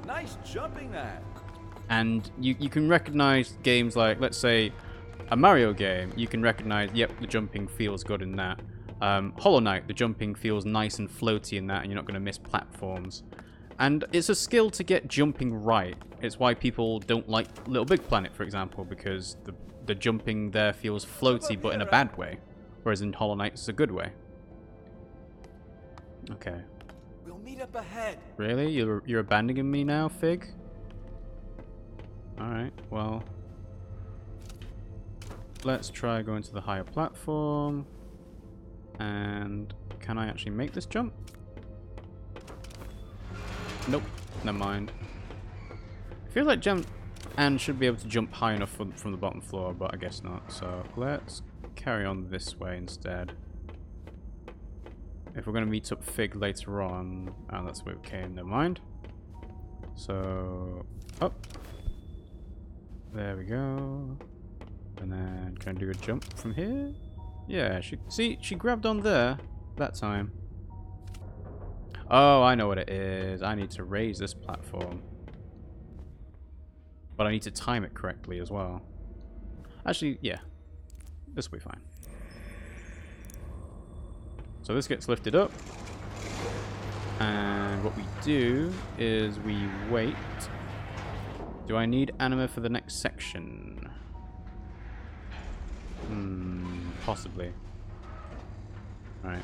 Nice jumping that. And you can recognize games like, let's say, a Mario game. You can recognize, yep, the jumping feels good in that. Hollow Knight, the jumping feels nice and floaty in that, and you're not going to miss platforms. And it's a skill to get jumping right. It's why people don't like Little Big Planet, for example, because the jumping there feels floaty, but in a bad way. Whereas in Hollow Knight, it's a good way. Okay. We'll meet up ahead. Really? You're abandoning me now, Fig? Alright, well... let's try going to the higher platform. And can I actually make this jump? Nope, never mind. I feel like Anne should be able to jump high enough from the bottom floor, but I guess not. So let's carry on this way instead. If we're going to meet up Fig later on, that's where we came, never mind. So, up. There we go. And then can I do a jump from here? Yeah, she grabbed on there that time. Oh, I know what it is. I need to raise this platform. But I need to time it correctly as well. Actually, yeah. This will be fine. So this gets lifted up. And what we do is we wait. Do I need anima for the next section? Possibly. Right.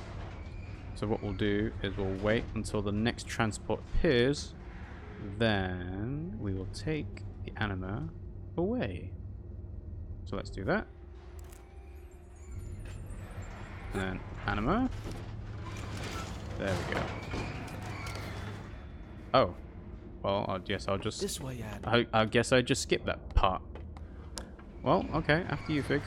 So what we'll do is we'll wait until the next transport appears. Then we will take the anima away. So let's do that. And then anima. There we go. Oh. Well, I guess I'll just... this way, Anne. I guess I just skipped that part. Well, okay. After you, Fig.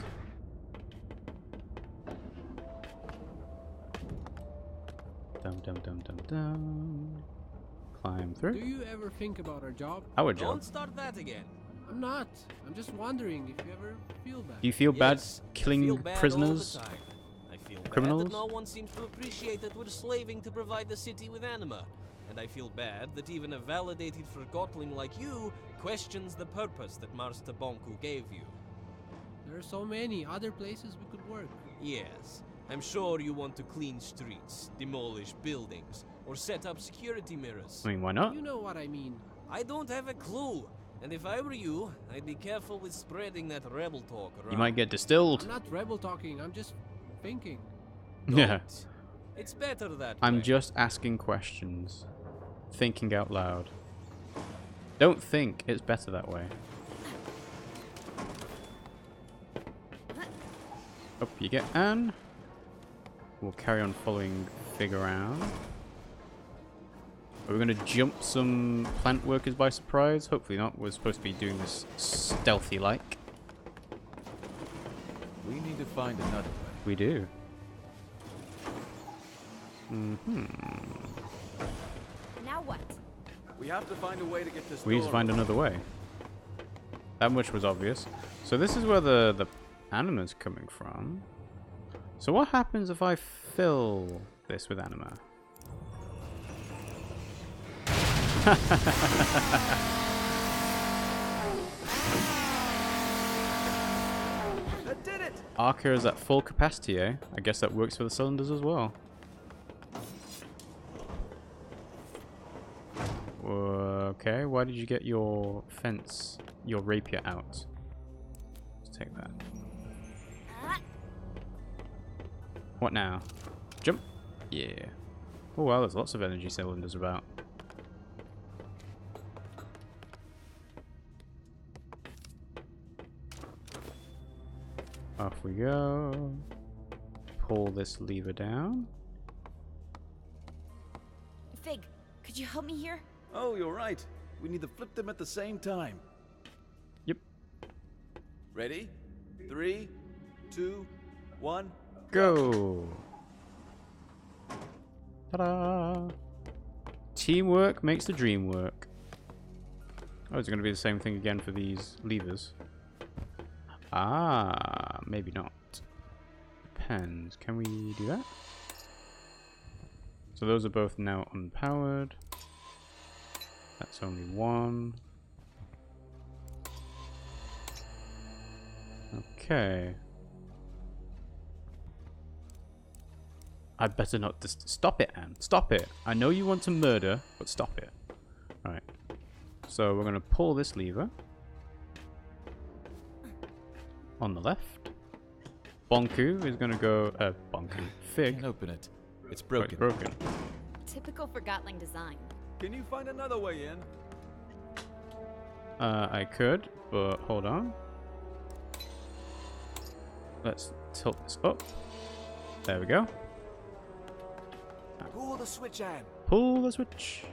Dum. Climb through. Do you ever think about our job? Our job? Don't start that again. I'm not. I'm just wondering if you ever feel bad. Do you feel bad killing I feel bad prisoners? all the time. I feel Criminals? bad that no one seems to appreciate that we're slaving to provide the city with anima. And I feel bad that even a validated Forgotling like you questions the purpose that Master Bonku gave you. There are so many other places we could work. Yes. I'm sure you want to clean streets, demolish buildings, or set up security mirrors. I mean, why not? You know what I mean. I don't have a clue. And if I were you, I'd be careful with spreading that rebel talk around. You might get distilled. I'm not rebel talking, I'm just thinking. Yeah. It's better that way. I'm just asking questions. Thinking out loud. Don't think, it's better that way. Up you get, Anne. We'll carry on following Fig around. Are we going to jump some plant workers by surprise? Hopefully not. We're supposed to be doing this stealthy-like. We need to find another way. We do. Now what? We have to find a way to get this We need to find another way. That much was obvious. So this is where the anima's coming from. So what happens if I fill this with anima? I did it! Arca is at full capacity, eh? I guess that works for the cylinders as well. Okay, why did you get your fence, your rapier out? Let's take that. What now? Jump? Yeah. Oh wow, there's lots of energy cylinders about. Off we go. Pull this lever down. Fig, could you help me here? Oh, you're right. We need to flip them at the same time. Yep. Ready? 3, 2, 1, go! Ta-da! Teamwork makes the dream work. Oh, is it going to be the same thing again for these levers? Ah, maybe not. Depends. Can we do that? So those are both now unpowered. That's only one. Okay. I better not just stop it, Anne. Stop it. I know you want to murder, but stop it. Alright. So we're gonna pull this lever. On the left. Bonku is gonna go Bonku. Fig. Can't open it. It's broken. Oh, it's broken. Typical Forgotling design. Can you find another way in? I could, but hold on. Let's tilt this up. There we go. Pull the switch, Anne. Pull the switch.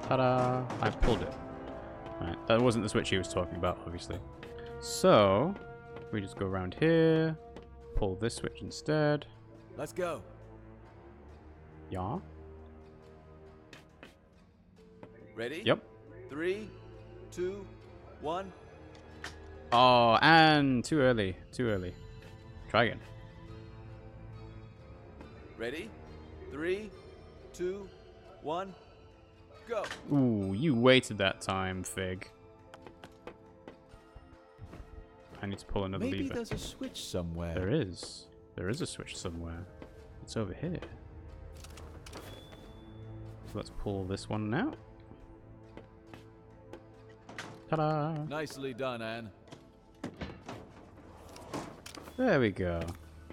Ta-da! I pulled it. Right, that wasn't the switch he was talking about, obviously. So, we just go around here, pull this switch instead. Let's go. Yeah. Ready? Yep. 3, 2, 1. Oh, and too early. Too early. Try again. Ready? 3, 2, 1. Go. Ooh, you waited that time, Fig. I need to pull another lever. Maybe there's a switch somewhere. There is. There is a switch somewhere. It's over here. So let's pull this one now. Ta-da! Nicely done, Anne. There we go.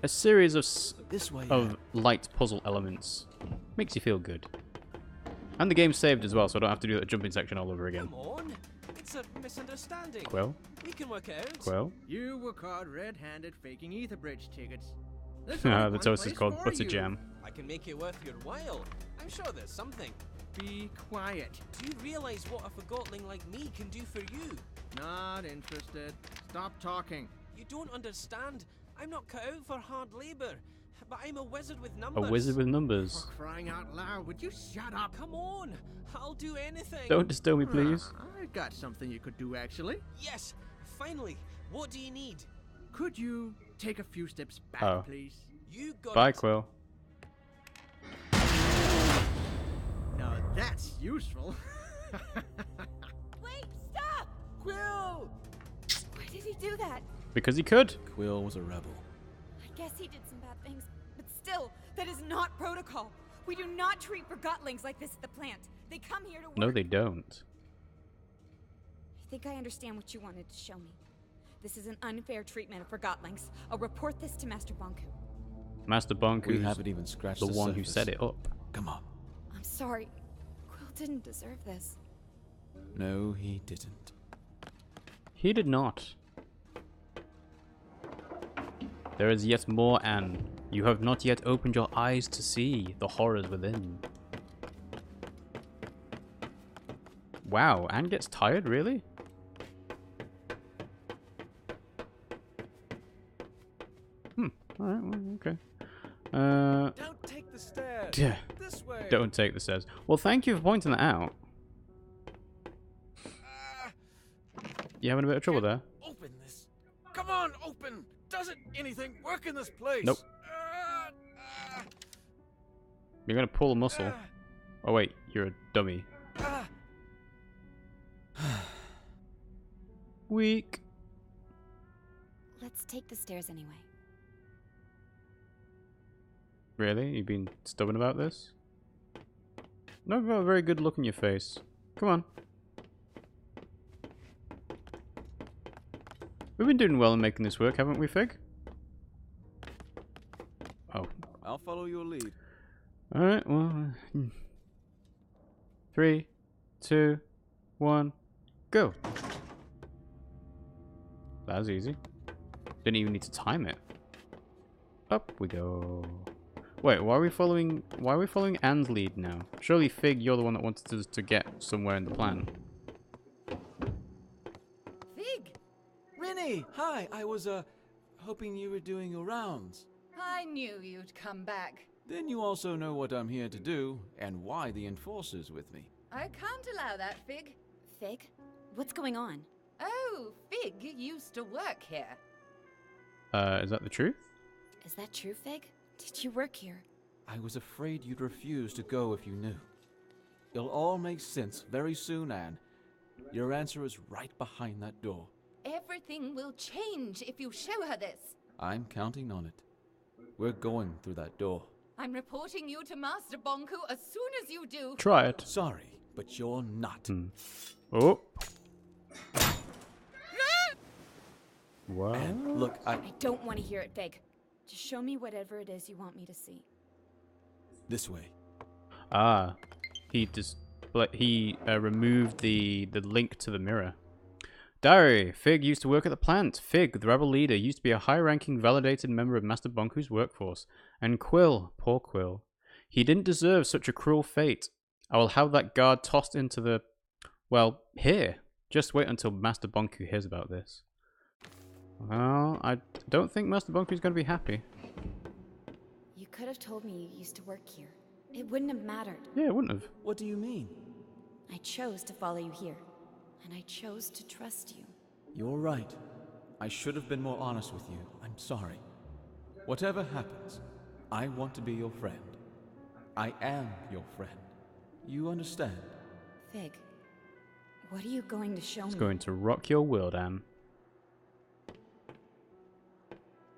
A series of This way, light puzzle elements. Makes you feel good. And the game's saved as well, so I don't have to do that jumping section all over again. Come on. It's a misunderstanding. Quill? We can work it out. Quill? You were caught red-handed faking ether bridge tickets. The toast is called Butter Jam. I can make it worth your while. I'm sure there's something. Be quiet. Do you realize what a Forgotling like me can do for you? Not interested. Stop talking. You don't understand. I'm not cut out for hard labor, but I'm a wizard with A numbers. wizard with numbers. For crying out loud, would you shut up? Come on, I'll do anything. Don't disturb me, please. I've got something you could do, actually. Yes, finally. What do you need? Could you take a few steps back, please? You got Bye, it. Quill. Now that's useful. Wait, stop! Quill! Why did he do that? Because he could. Quill was a rebel. I guess he did some bad things, but still, that is not protocol. We do not treat Forgotlings like this at the plant. They come here to work. No, they don't. I think I understand what you wanted to show me. This is an unfair treatment of Forgotlings. I'll report this to Master Bonku. Master Bonku We haven't even scratched the the one who surface. set it up. Come on. I'm sorry. Quill didn't deserve this. No, he didn't. He did not. There is yet more, Anne. You have not yet opened your eyes to see the horrors within. Wow, Anne gets tired, really? Alright, well, okay. Don't take the stairs. Yeah. This way. Don't take the stairs. Well, thank you for pointing that out. You having a bit of trouble there? Open this. Come on, open. Doesn't anything work in this place? Nope. You're gonna pull a muscle. Oh wait, you're a dummy. Weak. Let's take the stairs anyway. Really? You've been stubborn about this? No, you've got a very good look in your face. Come on. We've been doing well in making this work, haven't we, Fig? Oh. I'll follow your lead. Alright, well... 3, 2, 1, go! That was easy. Didn't even need to time it. Up we go. Wait, why are we following Anne's lead now? Surely, Fig, you're the one that wanted us to get somewhere in the plan. Rinny! Hi, I was, hoping you were doing your rounds. I knew you'd come back. Then you also know what I'm here to do, and why the Enforcer's with me. I can't allow that, Fig. Fig? What's going on? Oh, Fig used to work here. Is that the truth? Is that true, Fig? Did you work here? I was afraid you'd refuse to go if you knew. It'll all make sense very soon, Anne. Your answer is right behind that door. Everything will change if you show her this. I'm counting on it. We're going through that door. I'm reporting you to Master Bonku as soon as you do. Try it. Sorry, but you're not. Oh. What? And look, I don't want to hear it, Fig. Just show me whatever it is you want me to see. This way. Ah, he removed the link to the mirror. Diary. Fig used to work at the plant. Fig, the rebel leader, used to be a high-ranking, validated member of Master Bonku's workforce. And Quill, poor Quill. He didn't deserve such a cruel fate. I will have that guard tossed into the... well, here. Just wait until Master Bonku hears about this. Well, I don't think Master Bonku's going to be happy. You could have told me you used to work here. It wouldn't have mattered. Yeah, it wouldn't have. What do you mean? I chose to follow you here. And I chose to trust you. You're right. I should have been more honest with you. I'm sorry. Whatever happens, I want to be your friend. I am your friend. You understand? Fig, what are you going to show me? It's going to rock your world, Anne.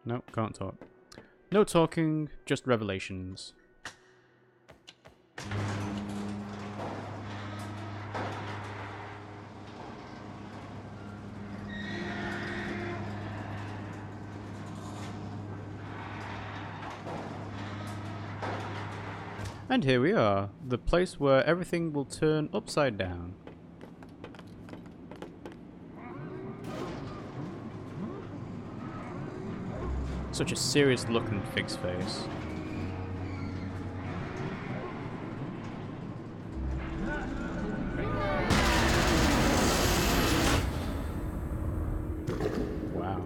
Nope, can't talk. No talking, just revelations. And here we are, the place where everything will turn upside down. Such a serious look in Fig's face. Wow.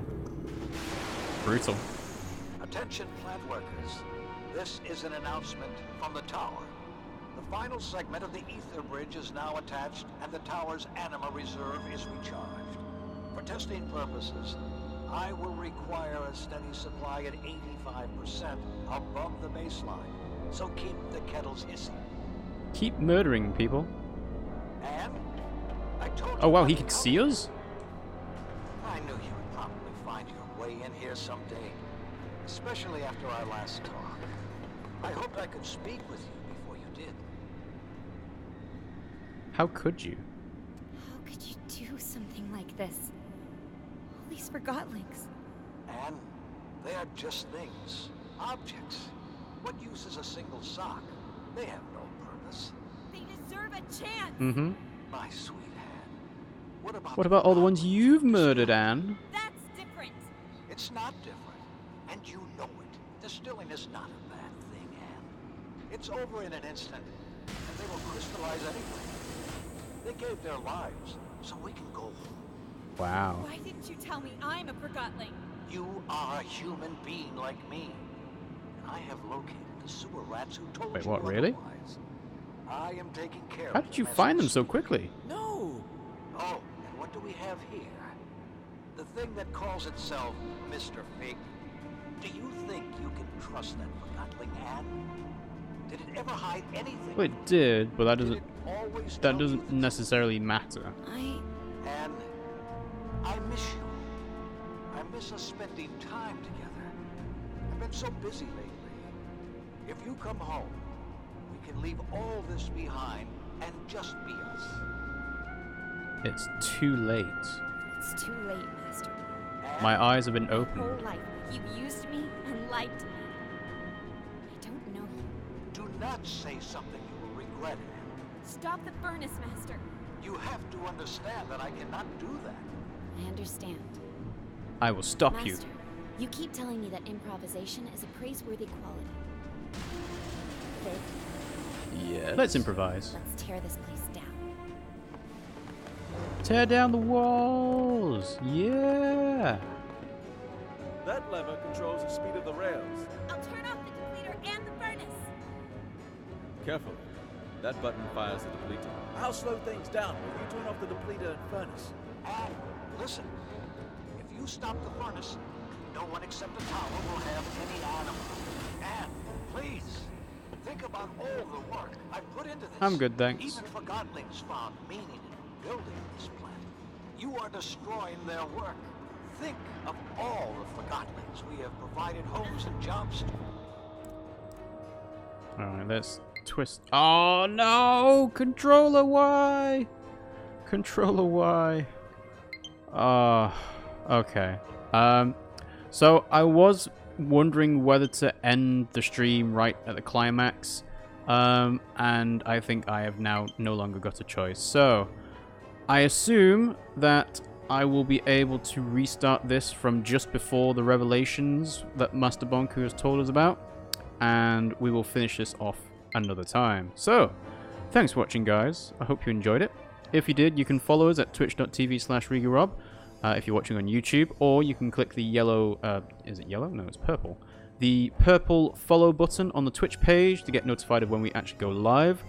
Brutal. Attention, plant workers. This is an announcement from the tower. The final segment of the ether bridge is now attached, and the tower's anima reserve is recharged. For testing purposes, I will require a steady supply at 85% above the baseline, so keep the kettles hissing. Keep murdering people. And I told you. Oh wow, he could see us? I knew you would probably find your way in here someday, especially after our last talk. I hoped I could speak with you before you did. How could you? How could you do something like this? All these Forgotlings. And they are just things. Objects. What use is a single sock? They have no purpose. They deserve a chance! Mm-hmm. My sweet Anne. What about all the ones you've murdered, Anne? That's different. It's not different. And you know it. Distilling is not a bad thing, Anne. It's over in an instant. And they will crystallize anyway. They gave their lives, so we can go home. Wow. Why didn't you tell me I'm a Forgotling? You are a human being like me. And I have located the sewer rats who told Wait, you what, really? otherwise. I am taking care How of did you the find them message. so quickly? No! Oh, and what do we have here? The thing that calls itself Mr. Fig. Do you think you can trust that Forgotling, Anne? Did it ever hide anything? Well, it did, but that always doesn't necessarily matter. Anne, I miss you. I miss us spending time together. I've been so busy lately. If you come home, we can leave all this behind and just be us. It's too late. It's too late, Master. My eyes have been My opened. whole life, you've used me and lied to me. I don't know you. Do not say something you will regret, Anne. Stop the furnace, Master. You have to understand that I cannot do that. I understand. I will stop Master, you. you keep telling me that improvisation is a praiseworthy quality. Fig, Yeah. Let's improvise. let's tear this place down. Tear down the walls. Yeah. That lever controls the speed of the rails. I'll turn off the depleter and the furnace. Careful. That button fires the depleter. I'll slow things down if you turn off the depleter and furnace. And listen, if you stop the furnace, no one except the tower will have any animal. And please, think about all the work I put into this. I'm good, thanks. Even Forgotlings found meaning in building this plant. You are destroying their work. Think of all the Forgotlings we have provided homes and jobs to. Alright, let's twist. Oh no! Controller Y! Controller Y. Okay. So I was wondering whether to end the stream right at the climax. And I think I have now no longer got a choice. So I assume that I will be able to restart this from just before the revelations that Master Bonku has told us about. And we will finish this off another time. So, thanks for watching, guys. I hope you enjoyed it. If you did, you can follow us at twitch.tv/RiggyRob if you're watching on YouTube, or you can click the yellow, is it yellow? No, it's purple. The purple follow button on the Twitch page to get notified of when we actually go live.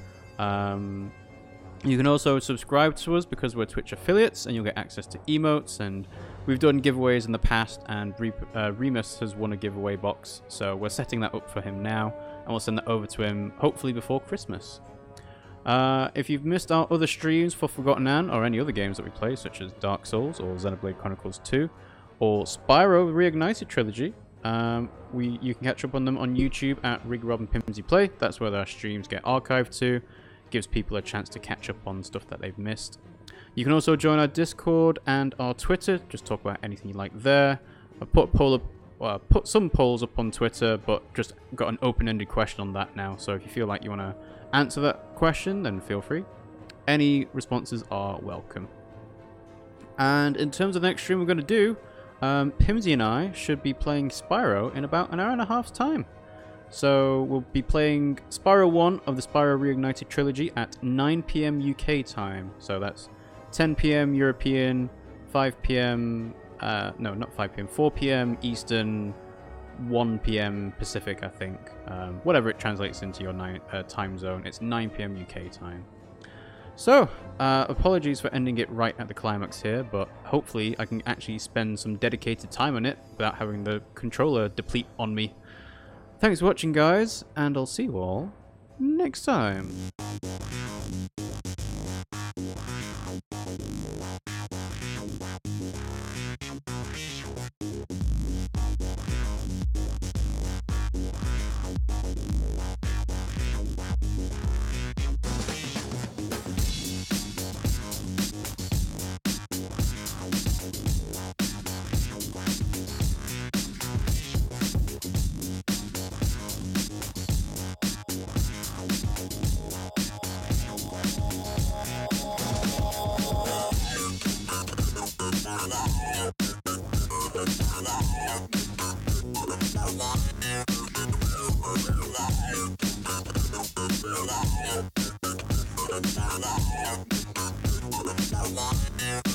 You can also subscribe to us because we're Twitch affiliates, and you'll get access to emotes, and we've done giveaways in the past, and Remus has won a giveaway box, so we're setting that up for him now, and we'll send that over to him hopefully before Christmas. If you've missed our other streams for Forgotton Anne, or any other games that we play, such as Dark Souls, or Xenoblade Chronicles 2, or Spyro Reignited Trilogy, you can catch up on them on YouTube at RiggyRob and Pimmsy Play. That's where our streams get archived to. Gives people a chance to catch up on stuff that they've missed. You can also join our Discord and our Twitter. Just talk about anything you like there. I put some polls up on Twitter, but just got an open-ended question on that now. So if you feel like you want to answer that question, then feel free. Any responses are welcome. And in terms of the next stream we're going to do, Pimmsy and I should be playing Spyro in about an hour and a half's time. So we'll be playing Spyro 1 of the Spyro Reignited Trilogy at 9 PM UK time. So that's 10 PM European, 5 PM, no, not 5 PM, 4 PM Eastern, 1 PM Pacific, I think. Whatever it translates into your time zone, it's 9 PM UK time. So, apologies for ending it right at the climax here, but hopefully I can actually spend some dedicated time on it without having the controller deplete on me. Thanks for watching, guys, and I'll see you all next time. Yeah.